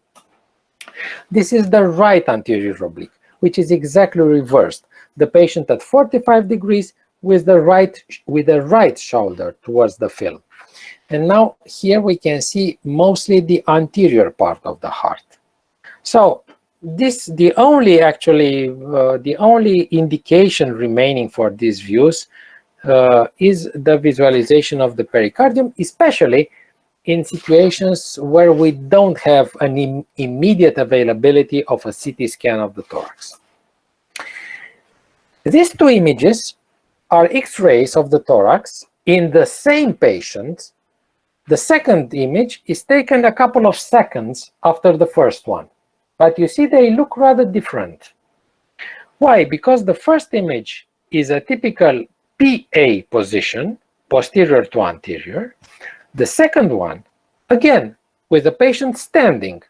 This is the right anterior oblique, which is exactly reversed. The patient at 45 degrees with the right shoulder towards the film. And now here we can see mostly the anterior part of the heart. So the only indication remaining for these views is the visualization of the pericardium, especially in situations where we don't have an immediate availability of a CT scan of the thorax. These two images are X-rays of the thorax in the same patient. The second image is taken a couple of seconds after the first one, but you see they look rather different. Why? Because the first image is a typical PA position, posterior to anterior. The second one, again, with the patient standing,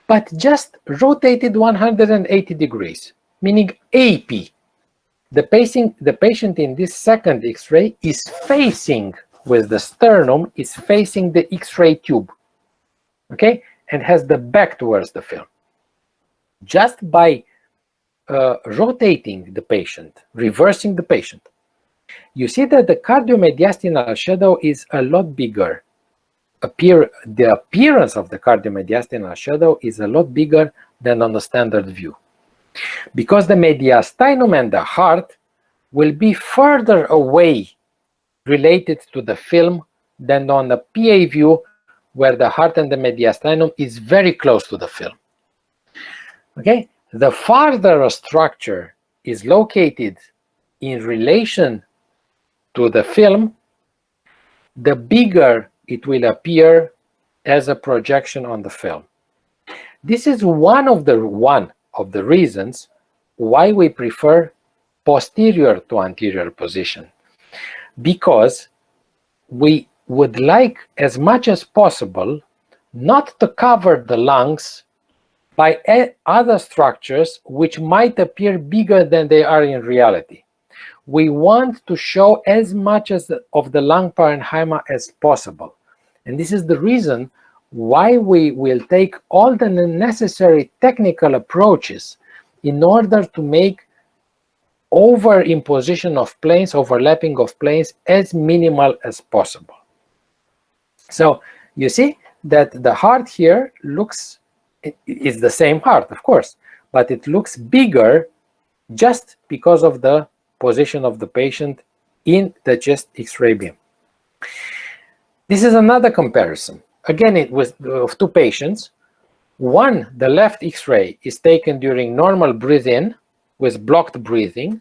but just rotated 180 degrees, meaning AP. the patient in this second X-ray is facing, with the sternum, is facing the X-ray tube, okay, and has the back towards the film. Just by rotating the patient, reversing the patient, you see that the cardiomediastinal shadow is a lot bigger. The appearance of the cardiomediastinal shadow is a lot bigger than on the standard view, because the mediastinum and the heart will be further away related to the film than on the PA view, where the heart and the mediastinum is very close to the film. Okay, the farther a structure is located in relation to the film, the bigger it will appear as a projection on the film. This is one of the reasons why we prefer posterior to anterior position, because we would like, as much as possible, not to cover the lungs by other structures which might appear bigger than they are in reality. We want to show as much of the lung parenchyma as possible. And this is the reason why we will take all the necessary technical approaches in order to make overimposition of planes, overlapping of planes, as minimal as possible. So you see that the heart here looks, it's the same heart, of course, but it looks bigger just because of the position of the patient in the chest X-ray beam. This is another comparison. Again, it was of two patients. One, the left X-ray, is taken during normal breathe-in with blocked breathing.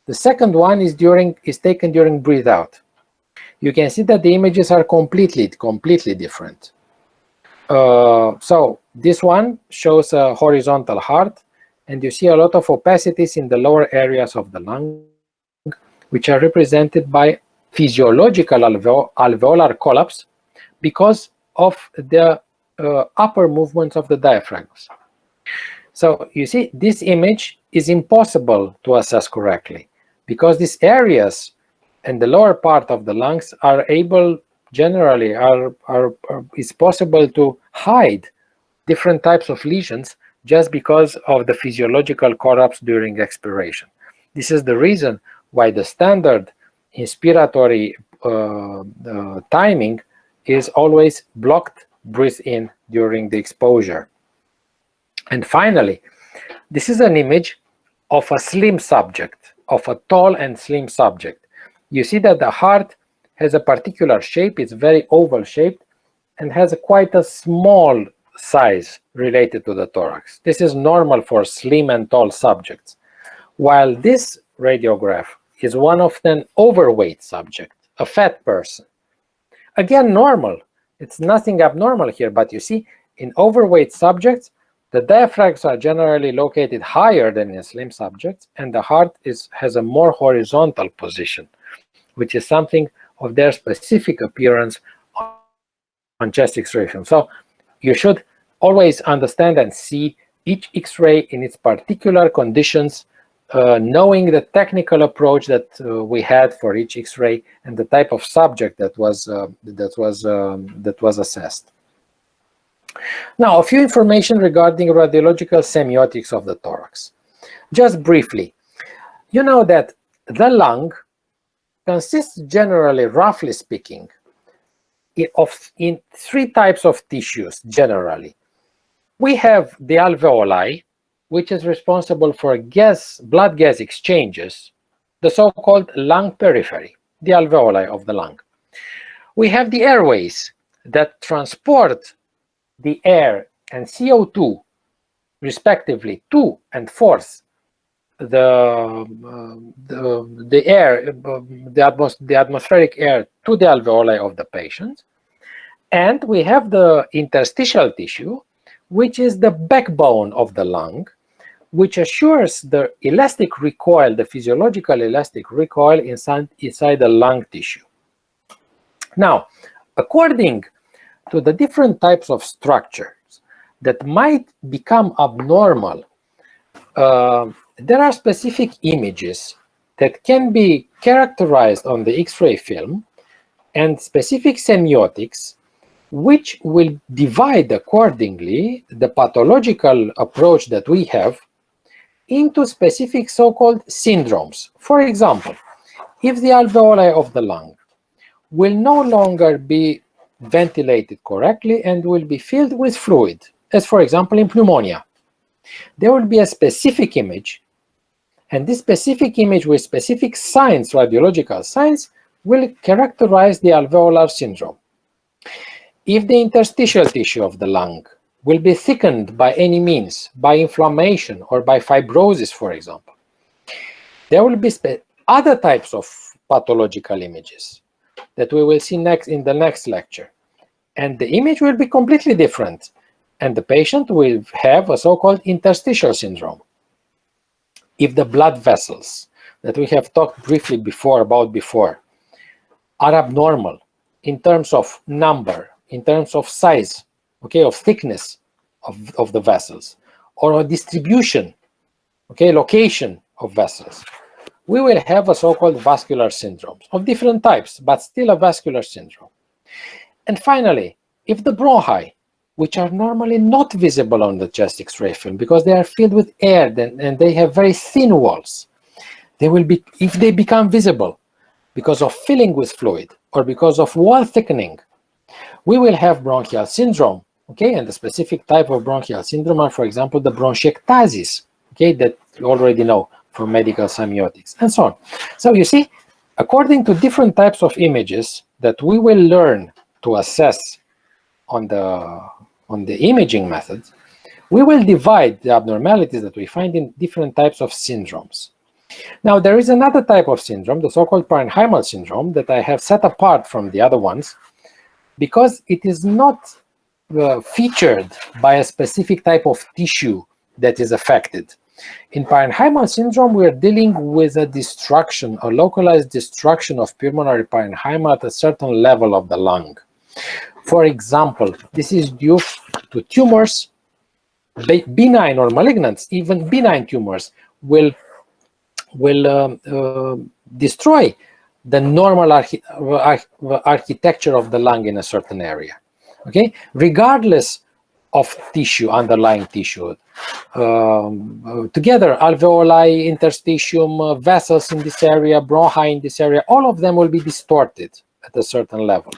The second one is taken during breathe-out. You can see that the images are completely different. So this one shows a horizontal heart, and you see a lot of opacities in the lower areas of the lung, which are represented by physiological alveolar collapse because of the upper movements of the diaphragms. So you see, this image is impossible to assess correctly, because these areas and the lower part of the lungs are able, generally, it's possible to hide different types of lesions just because of the physiological collapse during expiration. This is the reason why the standard inspiratory timing is always blocked breathe in during the exposure. And finally, this is an image of a slim subject, of a tall and slim subject. You see that the heart has a particular shape, it's very oval shaped, and has quite a small size related to the thorax. This is normal for slim and tall subjects, while this radiograph is one of an overweight subject, a fat person. Again, normal. It's nothing abnormal here, but you see, in overweight subjects, the diaphragms are generally located higher than in slim subjects, and the heart has a more horizontal position, which is something of their specific appearance on chest X-ray film. So you should always understand and see each X-ray in its particular conditions, knowing the technical approach that we had for each X-ray and the type of subject that was assessed. Now, a few information regarding radiological semiotics of the thorax. Just briefly, you know that the lung consists, generally, roughly speaking, in three types of tissues, generally. We have the alveoli, which is responsible for blood gas exchanges, the so-called lung periphery, the alveoli of the lung. We have the airways that transport the air and CO2, respectively, to and forth the atmospheric air to the alveoli of the patient. And we have the interstitial tissue, which is the backbone of the lung, which assures the elastic recoil, the physiological elastic recoil inside the lung tissue. Now, according to the different types of structures that might become abnormal, there are specific images that can be characterized on the X-ray film and specific semiotics which will divide accordingly the pathological approach that we have into specific so-called syndromes. For example, if the alveoli of the lung will no longer be ventilated correctly and will be filled with fluid, as for example in pneumonia, there will be a specific image, and this specific image with specific signs, radiological signs, will characterize the alveolar syndrome. If the interstitial tissue of the lung will be thickened by any means, by inflammation or by fibrosis, for example, there will be other types of pathological images that we will see next in the next lecture. And the image will be completely different, and the patient will have a so-called interstitial syndrome. If the blood vessels that we have talked briefly about before are abnormal in terms of number, in terms of size, okay, of thickness of the vessels, or a distribution, okay, location of vessels, we will have a so-called vascular syndrome of different types, but still a vascular syndrome. And finally, if the bronchi, which are normally not visible on the chest X-ray film because they are filled with air and they have very thin walls, they will be, if they become visible because of filling with fluid or because of wall thickening, we will have bronchial syndrome, okay? And the specific type of bronchial syndrome are, for example, the bronchiectasis, okay, that you already know from medical semiotics, and so on. So you see, according to different types of images that we will learn to assess on the imaging methods, we will divide the abnormalities that we find in different types of syndromes. Now, there is another type of syndrome, the so-called parenchymal syndrome, that I have set apart from the other ones because it is not featured by a specific type of tissue that is affected. In parenchymal syndrome, we are dealing with a destruction, a localized destruction of pulmonary parenchyma at a certain level of the lung. For example, this is due to tumors, benign or malignant, even benign tumors will destroy the normal architecture of the lung in a certain area, okay? Regardless of tissue, underlying tissue. Together, alveoli, interstitium, vessels in this area, bronchi in this area, all of them will be distorted at a certain level.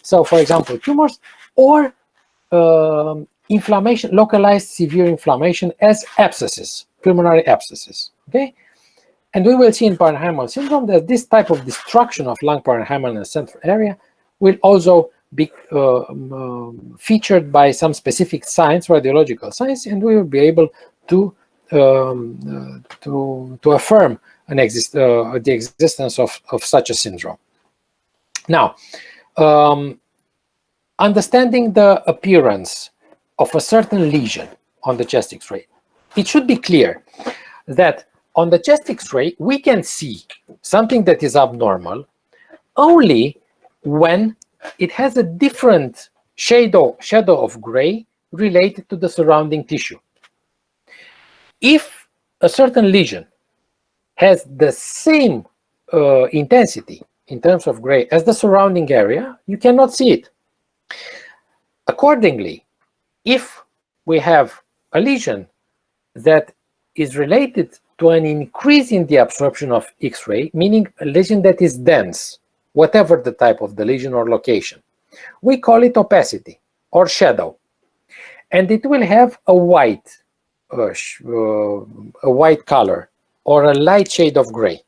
So, for example, tumors or inflammation, localized severe inflammation as abscesses, pulmonary abscesses, okay? And we will see in parenchymal syndrome that this type of destruction of lung parenchyma in the central area will also be featured by some specific signs, radiological signs, and we will be able to affirm the existence of such a syndrome. Now, understanding the appearance of a certain lesion on the chest X-ray, it should be clear that on the chest X-ray, we can see something that is abnormal only when it has a different shadow of gray related to the surrounding tissue. If a certain lesion has the same intensity in terms of gray as the surrounding area, you cannot see it. Accordingly, if we have a lesion that is related to an increase in the absorption of X-ray, meaning a lesion that is dense, whatever the type of the lesion or location, we call it opacity or shadow, and it will have a white color or a light shade of gray.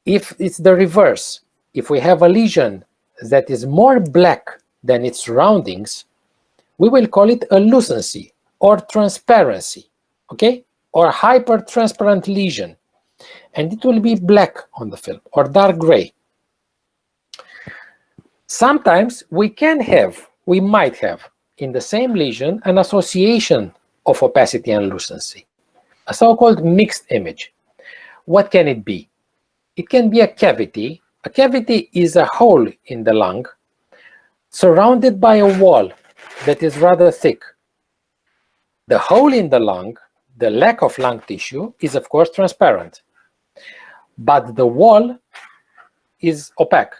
If it's the reverse, if we have a lesion that is more black than its surroundings, we will call it a lucency or transparency, okay, or hypertransparent lesion, and it will be black on the film or dark gray. Sometimes we might have in the same lesion an association of opacity and lucency, a so-called mixed image. What can it be? It can be a cavity. A cavity is a hole in the lung surrounded by a wall that is rather thick. The hole in the lung, the lack of lung tissue, is of course transparent. but the wall is opaque.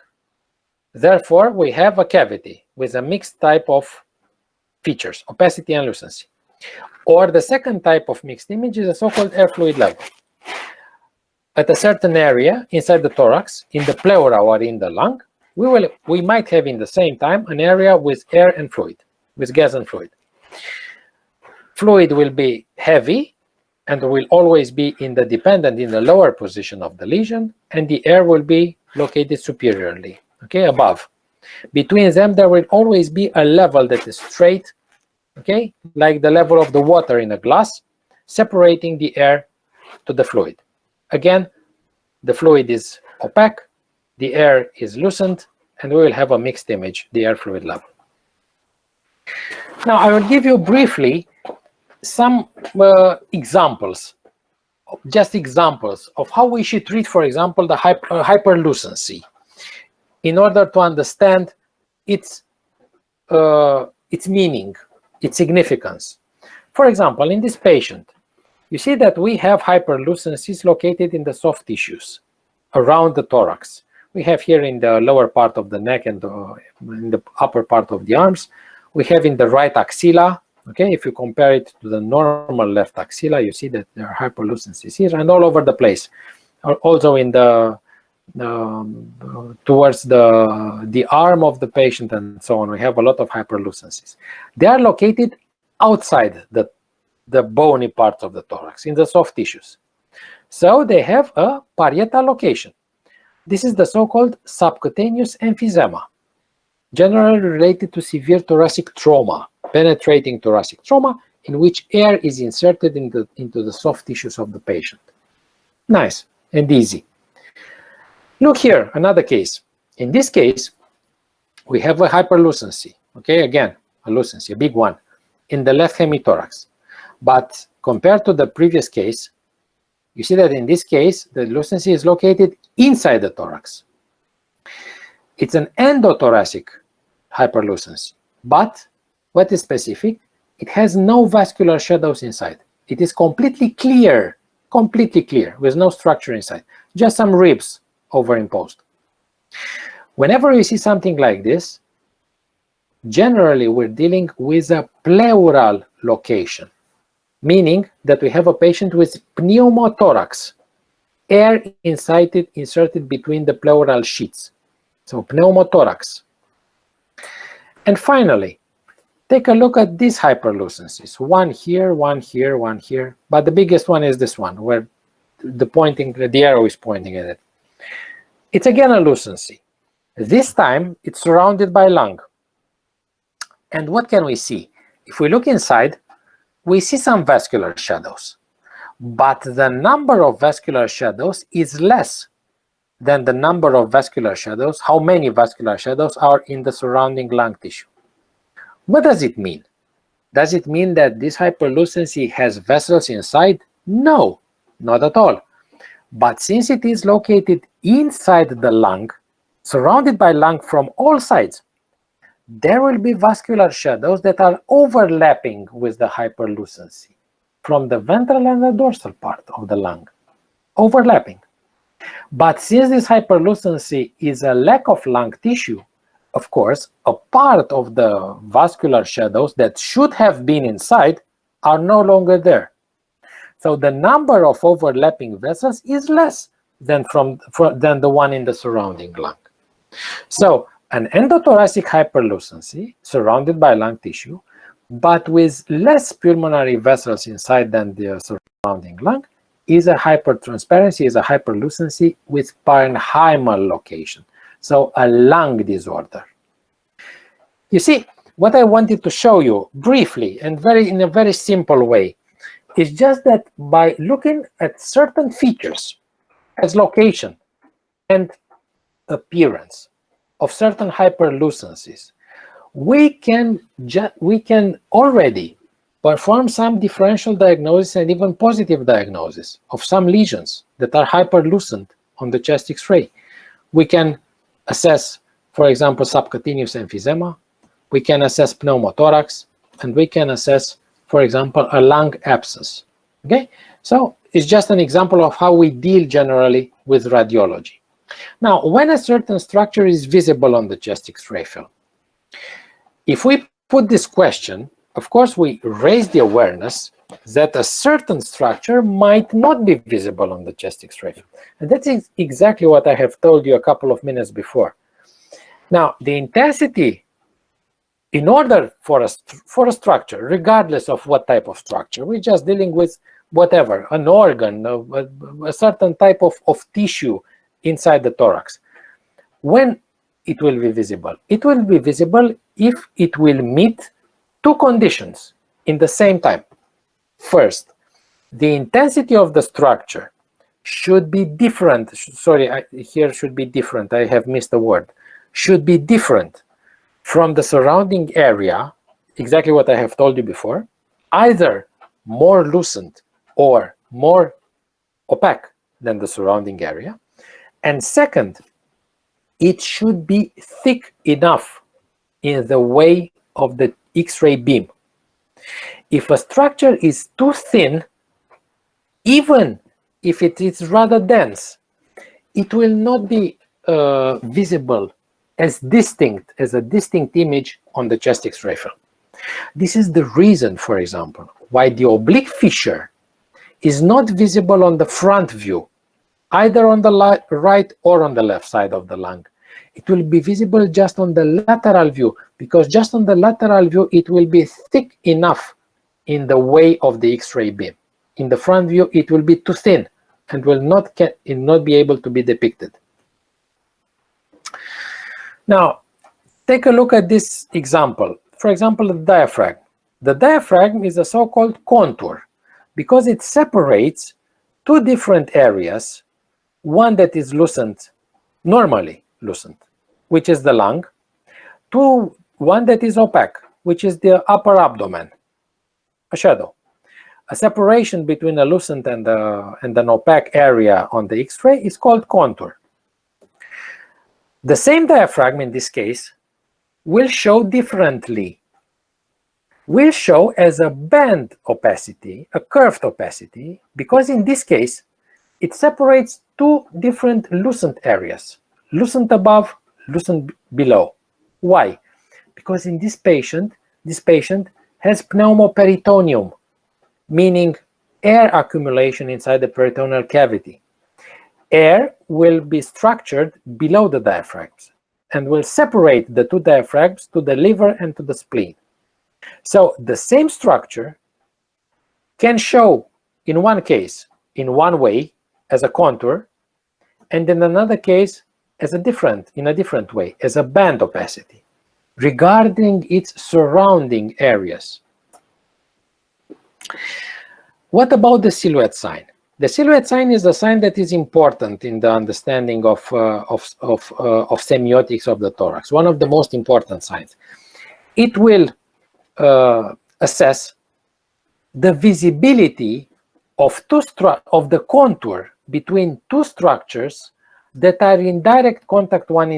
Therefore, we have a cavity with a mixed type of features, opacity and lucency. Or the second type of mixed image is a so-called air fluid level. At a certain area inside the thorax, in the pleura or in the lung, we might have in the same time an area with air and fluid, with gas and fluid. Fluid will be heavy and will always be in the lower position of the lesion, and the air will be located superiorly, okay, above. Between them, there will always be a level that is straight, okay, like the level of the water in a glass, separating the air to the fluid. Again, the fluid is opaque, the air is lucent, and we will have a mixed image, the air fluid level. Now, I will give you briefly some examples, just examples of how we should treat, for example, the hyperlucency, in order to understand its meaning, its significance. For example, in this patient, you see that we have hyperlucencies located in the soft tissues around the thorax. We have here in the lower part of the neck and in the upper part of the arms. We have in the right axilla. Okay, if you compare it to the normal left axilla, you see that there are hyperlucencies here and all over the place. Also in the towards the arm of the patient and so on, we have a lot of hyperlucencies. They are located outside the bony parts of the thorax, in the soft tissues. So they have a parietal location. This is the so-called subcutaneous emphysema, generally related to severe thoracic trauma, penetrating thoracic trauma, in which air is inserted into the soft tissues of the patient. Nice and easy. Look here, another case. In this case, we have a hyperlucency. Okay, again, a lucency, a big one, in the left hemithorax. But compared to the previous case, you see that in this case, the lucency is located inside the thorax. It's an endothoracic hyperlucency. But what is specific? It has no vascular shadows inside. It is completely clear, with no structure inside, just some ribs overimposed. Whenever you see something like this, generally we're dealing with a pleural location, meaning that we have a patient with pneumothorax, air inserted between the pleural sheaths. So pneumothorax. And finally, take a look at these hyperlucencies. One here, one here, one here. But the biggest one is this one, where the arrow is pointing at it. It's again a lucency. This time, it's surrounded by lung. And what can we see? If we look inside, we see some vascular shadows. But the number of vascular shadows is less than the number of vascular shadows, how many vascular shadows are in the surrounding lung tissue. What does it mean? Does it mean that this hyperlucency has vessels inside? No, not at all. But since it is located inside the lung, surrounded by lung from all sides, there will be vascular shadows that are overlapping with the hyperlucency from the ventral and the dorsal part of the lung, overlapping. But since this hyperlucency is a lack of lung tissue, of course, a part of the vascular shadows that should have been inside are no longer there. So the number of overlapping vessels is less than the one in the surrounding lung. So an endothoracic hyperlucency surrounded by lung tissue, but with less pulmonary vessels inside than the surrounding lung, is a hypertransparency, is a hyperlucency with parenchymal location. So a lung disorder. You see, what I wanted to show you briefly and in a very simple way is just that by looking at certain features as location and appearance of certain hyperlucencies, we can already perform some differential diagnosis and even positive diagnosis of some lesions that are hyperlucent on the chest X-ray. We can assess, for example, subcutaneous emphysema, we can assess pneumothorax, and we can assess, for example, a lung abscess. Okay, so it's just an example of how we deal generally with radiology. Now, when a certain structure is visible on the chest X-ray film, if we put this question, of course, we raise the awareness that a certain structure might not be visible on the chest X-ray film. And that is exactly what I have told you a couple of minutes before. Now, the intensity, in order for a structure, regardless of what type of structure, we're just dealing with whatever, an organ, a certain type of tissue inside the thorax. When it will be visible? It will be visible if it will meet two conditions in the same time. First, the intensity of the structure should be different. Sorry, here should be different. I have missed a word. Should be different from the surrounding area, exactly what I have told you before, either more loosened or more opaque than the surrounding area. And second, it should be thick enough in the way of the X-ray beam. If a structure is too thin, even if it is rather dense, it will not be visible as distinct, as a distinct image on the chest X-ray film. This is the reason, for example, why the oblique fissure is not visible on the front view, either on the right or on the left side of the lung. It will be visible just on the lateral view, because just on the lateral view, it will be thick enough in the way of the X-ray beam. In the front view, it will be too thin and will not be able to be depicted. Now, take a look at this example. For example, the diaphragm. The diaphragm is a so-called contour because it separates two different areas, one that is loosened, normally loosened, which is the lung, to one that is opaque, which is the upper abdomen, a shadow. A separation between a loosened and an opaque area on the X-ray is called contour. The same diaphragm in this case will show differently. Will show as a band opacity, a curved opacity, because in this case it separates two different loosened areas, loosened above, loosened below. Why? Because in this patient has pneumoperitoneum, meaning air accumulation inside the peritoneal cavity. Air will be structured below the diaphragms and will separate the two diaphragms to the liver and to the spleen. So the same structure can show in one case in one way as a contour, and in another case as in a different way, as a band opacity, regarding its surrounding areas. What about the silhouette sign? The silhouette sign is a sign that is important in the understanding of semiotics of the thorax, one of the most important signs. It will assess the visibility of the contour between two structures that are in direct contact one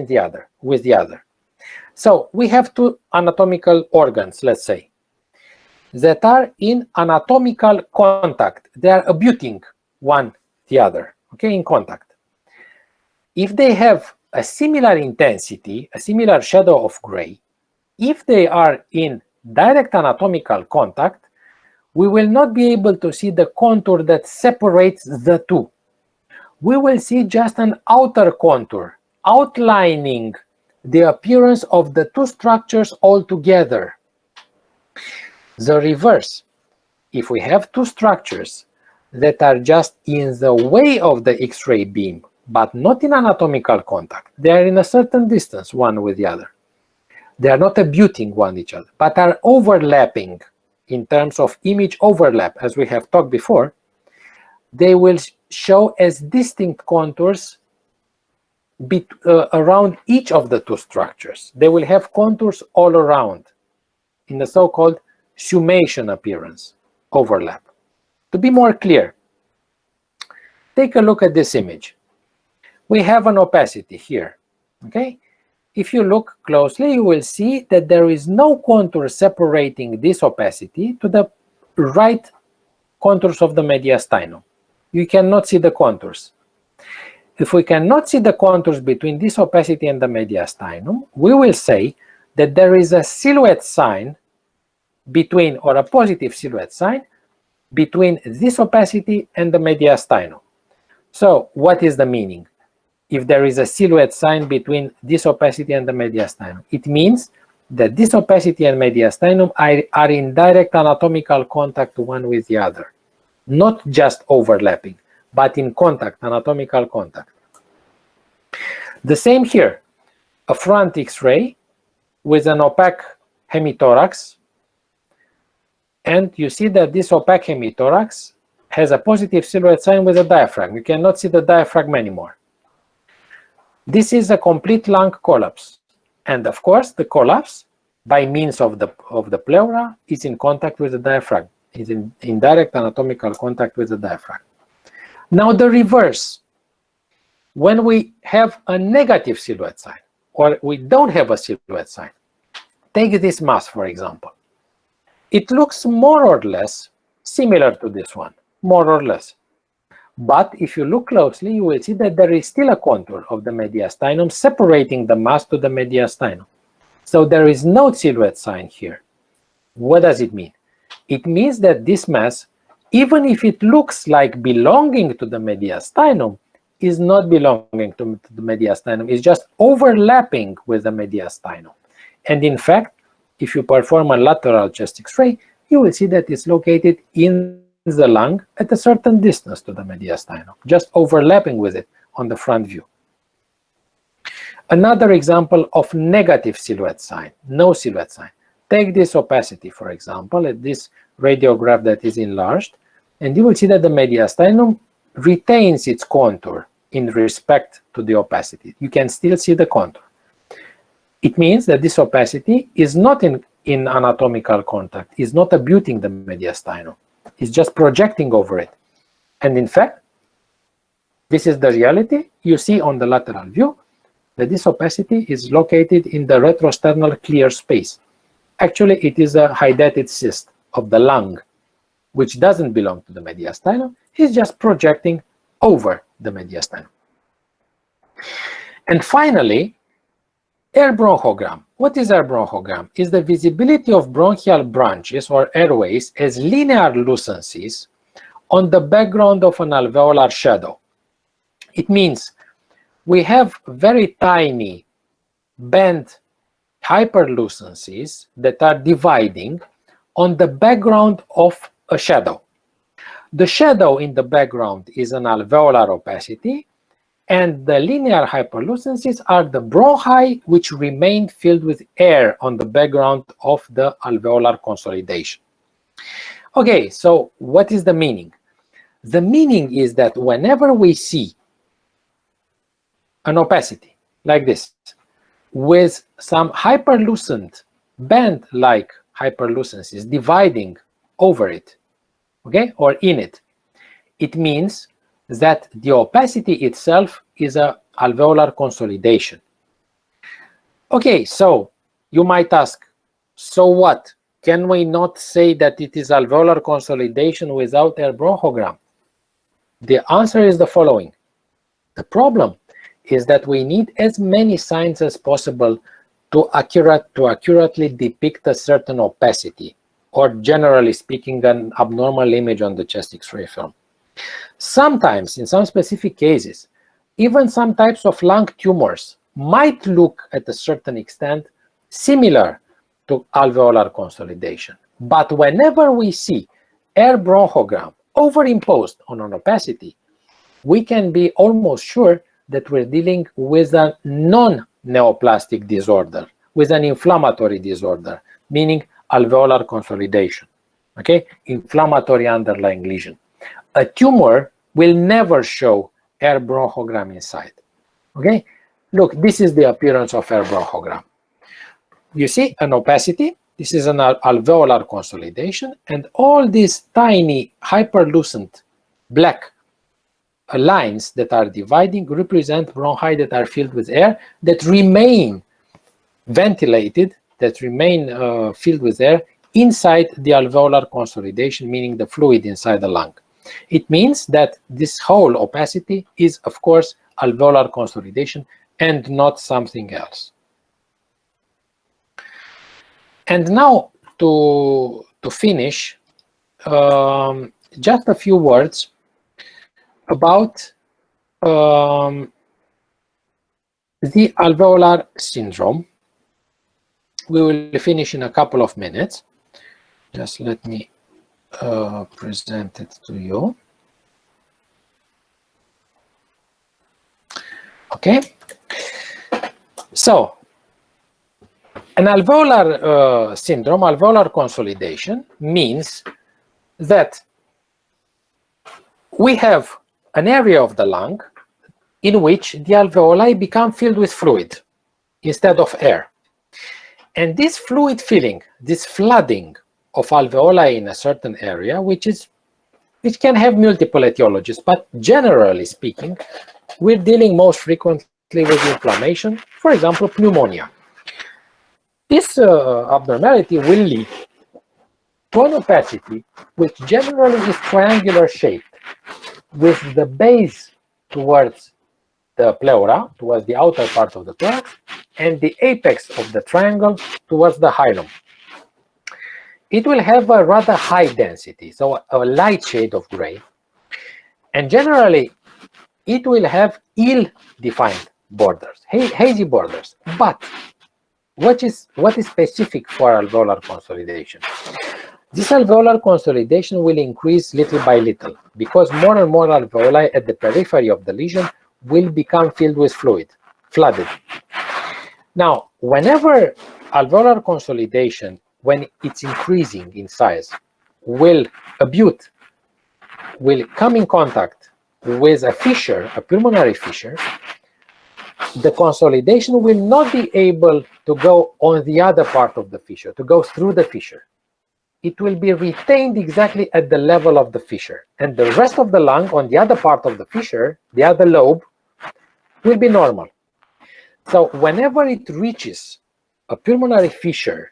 with the other. So we have two anatomical organs, let's say, that are in anatomical contact. They are abutting one the other, okay, in contact. If they have a similar intensity, a similar shadow of gray, if they are in direct anatomical contact, we will not be able to see the contour that separates the two. We will see just an outer contour, outlining the appearance of the two structures all together. The reverse, if we have two structures that are just in the way of the X-ray beam, but not in anatomical contact, they are in a certain distance one with the other. They are not abutting one each other, but are overlapping in terms of image overlap, as we have talked before. They will show as distinct contours around each of the two structures. They will have contours all around in the so-called summation appearance, overlap. To be more clear, take a look at this image. We have an opacity here, okay? If you look closely, you will see that there is no contour separating this opacity to the right contours of the mediastinum. You cannot see the contours. if we cannot see the contours between this opacity and the mediastinum, we will say that there is a silhouette sign between, or a positive silhouette sign, between this opacity and the mediastinum. So what is the meaning? If there is a silhouette sign between this opacity and the mediastinum, it means that this opacity and mediastinum are in direct anatomical contact one with the other. Not just overlapping, but in contact, anatomical contact. The same here, a front X-ray with an opaque hemithorax, and you see that this opaque hemithorax has a positive silhouette sign with a diaphragm. You cannot see the diaphragm anymore. This is a complete lung collapse. And of course, the collapse, by means of the pleura, is in contact with the diaphragm, is in direct anatomical contact with the diaphragm. Now the reverse. When we have a negative silhouette sign, or we don't have a silhouette sign, take this mass, for example. It looks more or less similar to this one, more or less. But if you look closely, you will see that there is still a contour of the mediastinum separating the mass to the mediastinum. So there is no silhouette sign here. What does it mean? It means that this mass, even if it looks like belonging to the mediastinum, is not belonging to the mediastinum. It's just overlapping with the mediastinum. And in fact, if you perform a lateral chest X-ray, you will see that it's located in the lung at a certain distance to the mediastinum, just overlapping with it on the front view. Another example of negative silhouette sign, no silhouette sign. Take this opacity, for example, at this radiograph that is enlarged, and you will see that the mediastinum retains its contour in respect to the opacity. You can still see the contour. It means that this opacity is not in anatomical contact, is not abutting the mediastinum. It's just projecting over it. And in fact, this is the reality. You see on the lateral view that this opacity is located in the retrosternal clear space. Actually, it is a hydatid cyst of the lung, which doesn't belong to the mediastinum. It's just projecting over the mediastinum. And finally, air bronchogram. What is air bronchogram? Is the visibility of bronchial branches or airways as linear lucencies on the background of an alveolar shadow. It means we have very tiny bent hyperlucencies that are dividing on the background of a shadow. The shadow in the background is an alveolar opacity, and the linear hyperlucencies are the bronchi which remain filled with air on the background of the alveolar consolidation. Okay, so what is the meaning? The meaning is that whenever we see an opacity like this with some hyperlucent band-like hyperlucencies dividing over it, okay, or in it, it means that the opacity itself is an alveolar consolidation. Okay, so you might ask, so what? Can we not say that it is alveolar consolidation without air bronchogram? The answer is the following. The problem is that we need as many signs as possible to accurately depict a certain opacity, or generally speaking, an abnormal image on the chest X-ray film. Sometimes, in some specific cases, even some types of lung tumors might look at a certain extent similar to alveolar consolidation. But whenever we see air bronchogram overimposed on an opacity, we can be almost sure that we're dealing with a non-neoplastic disorder, with an inflammatory disorder, meaning alveolar consolidation, okay? Inflammatory underlying lesion. A tumor will never show air bronchogram inside, okay? Look, this is the appearance of air bronchogram. You see an opacity, this is an alveolar consolidation, and all these tiny hyperlucent black lines that are dividing represent bronchi that are filled with air, that remain ventilated, that remain filled with air inside the alveolar consolidation, meaning the fluid inside the lung. It means that this whole opacity is, of course, alveolar consolidation and not something else. And now to finish, just a few words about the alveolar syndrome. We will finish in a couple of minutes. Just let me present it to you. Okay. So, an alveolar syndrome, alveolar consolidation, means that we have an area of the lung in which the alveoli become filled with fluid instead of air. And this fluid filling, this flooding of alveoli in a certain area, which can have multiple etiologies, but generally speaking, we're dealing most frequently with inflammation, for example, pneumonia. This abnormality will lead to an opacity which generally is triangular shaped, with the base towards the pleura, towards the outer part of the thorax, and the apex of the triangle towards the hilum. It will have a rather high density, so a light shade of gray, and generally it will have ill-defined borders, hazy borders. But what is specific for alveolar consolidation? This alveolar consolidation will increase little by little because more and more alveoli at the periphery of the lesion will become filled with fluid, flooded. Now, whenever alveolar consolidation, when it's increasing in size, will come in contact with a fissure, a pulmonary fissure, the consolidation will not be able to go on the other part of the fissure, to go through the fissure. It will be retained exactly at the level of the fissure. And the rest of the lung on the other part of the fissure, the other lobe, will be normal. So whenever it reaches a pulmonary fissure,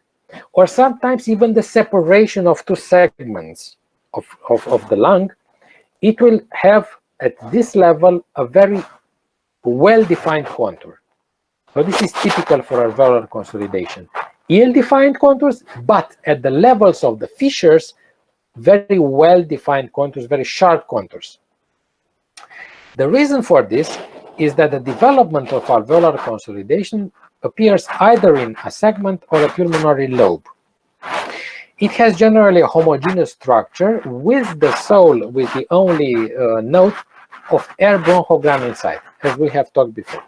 or sometimes even the separation of two segments of the lung, it will have at this level a very well-defined contour. So this is typical for alveolar consolidation. Ill-defined contours, but at the levels of the fissures, very well-defined contours, very sharp contours. The reason for this is that the development of alveolar consolidation appears either in a segment or a pulmonary lobe. It has generally a homogeneous structure with the sole, with the only note of air bronchogram inside, as we have talked before.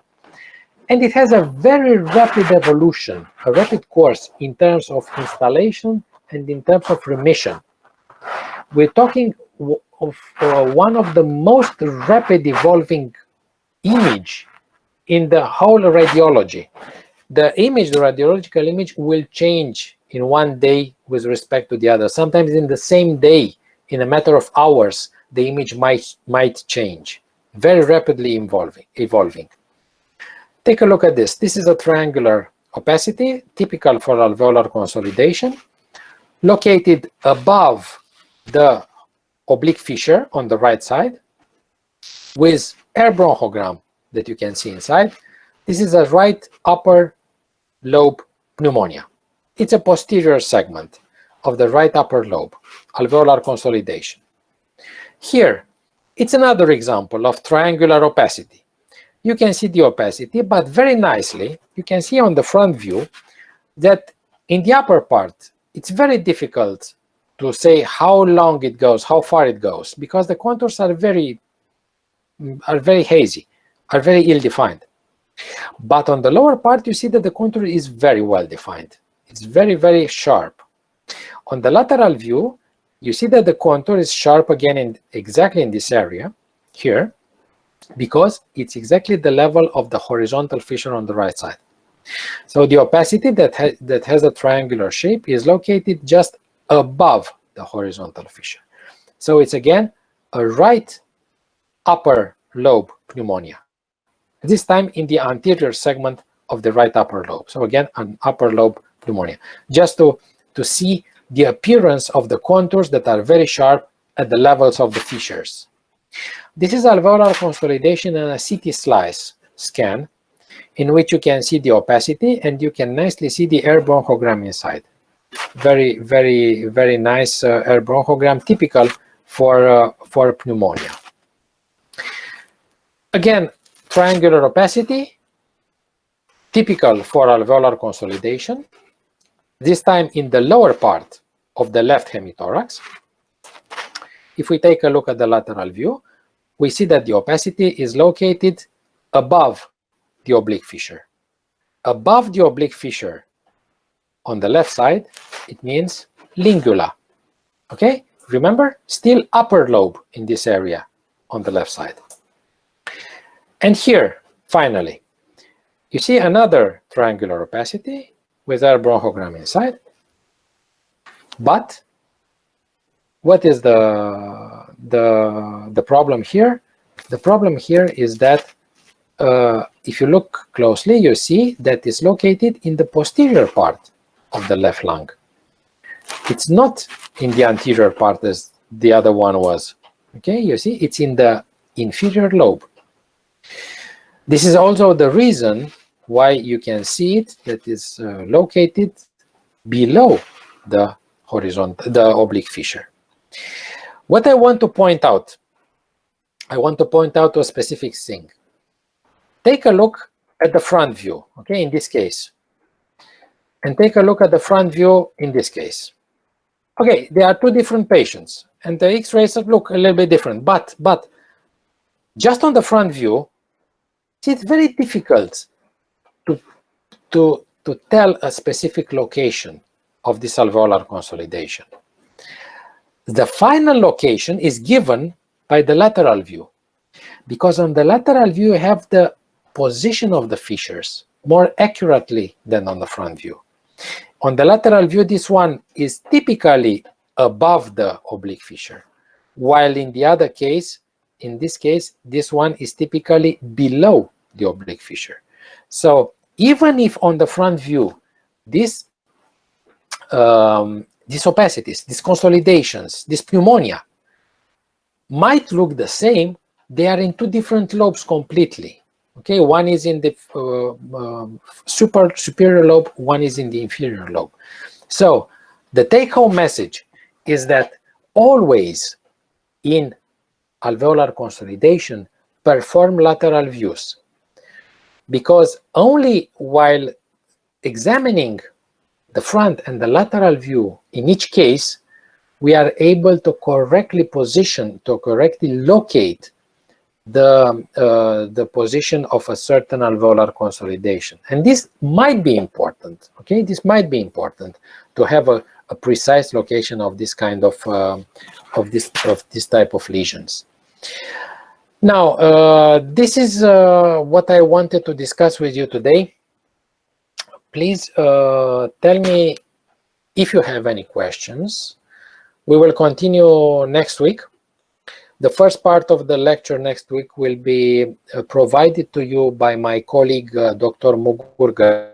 And it has a very rapid evolution, a rapid course in terms of installation and in terms of remission. We're talking of one of the most rapid evolving image in the whole radiology. The radiological image will change in one day with respect to the other. Sometimes in the same day, in a matter of hours, the image might change. Very rapidly evolving. Take a look at this. This is a triangular opacity, typical for alveolar consolidation, located above the oblique fissure on the right side, with air bronchogram that you can see inside. This is a right upper lobe pneumonia. It's a posterior segment of the right upper lobe, alveolar consolidation. Here, it's another example of triangular opacity. You can see the opacity, but very nicely, you can see on the front view that in the upper part, it's very difficult to say how long it goes, how far it goes, because the contours are very hazy, are very ill-defined. But on the lower part, you see that the contour is very well defined. It's very, very sharp. On the lateral view, you see that the contour is sharp again exactly in this area here, because it's exactly the level of the horizontal fissure on the right side. So the opacity that has a triangular shape is located just above the horizontal fissure. So it's again a right upper lobe pneumonia, this time in the anterior segment of the right upper lobe. So again, an upper lobe pneumonia, just to see the appearance of the contours that are very sharp at the levels of the fissures. This is alveolar consolidation in a CT slice scan, in which you can see the opacity and you can nicely see the air bronchogram inside. Very, very, very nice air bronchogram, typical for pneumonia. Again, triangular opacity, typical for alveolar consolidation, this time in the lower part of the left hemithorax. If we take a look at the lateral view, we see that the opacity is located above the oblique fissure. Above the oblique fissure on the left side, it means lingula. Okay? Remember, still upper lobe in this area on the left side. And here, finally, you see another triangular opacity with our bronchogram inside. But what is the problem here? The problem here is that if you look closely, you see that it's located in the posterior part of the left lung. It's not in the anterior part as the other one was. Okay, you see, it's in the inferior lobe. This is also the reason why you can see it that is located below the oblique fissure. What I want to point out, a specific thing. Take a look at the front view, okay, in this case. And take a look at the front view in this case. Okay, there are two different patients, and the X-rays look a little bit different, but just on the front view, it's very difficult to tell a specific location of this alveolar consolidation. The final location is given by the lateral view, because on the lateral view you have the position of the fissures more accurately than on the front view. On the lateral view, this one is typically above the oblique fissure, while in the other case, in this case, this one is typically below the oblique fissure. So even if on the front view, these opacities, these consolidations, this pneumonia might look the same, they are in two different lobes completely. Okay, one is in the superior lobe, one is in the inferior lobe. So the take-home message is that always in alveolar consolidation, perform lateral views, because only while examining the front and the lateral view in each case, we are able to correctly position, to correctly locate the position of a certain alveolar consolidation. And this might be important, okay? This might be important to have a precise location of this kind of this type of lesions. Now, this is what I wanted to discuss with you today. Please tell me if you have any questions. We will continue next week. The first part of the lecture next week will be provided to you by my colleague, Dr. Mugur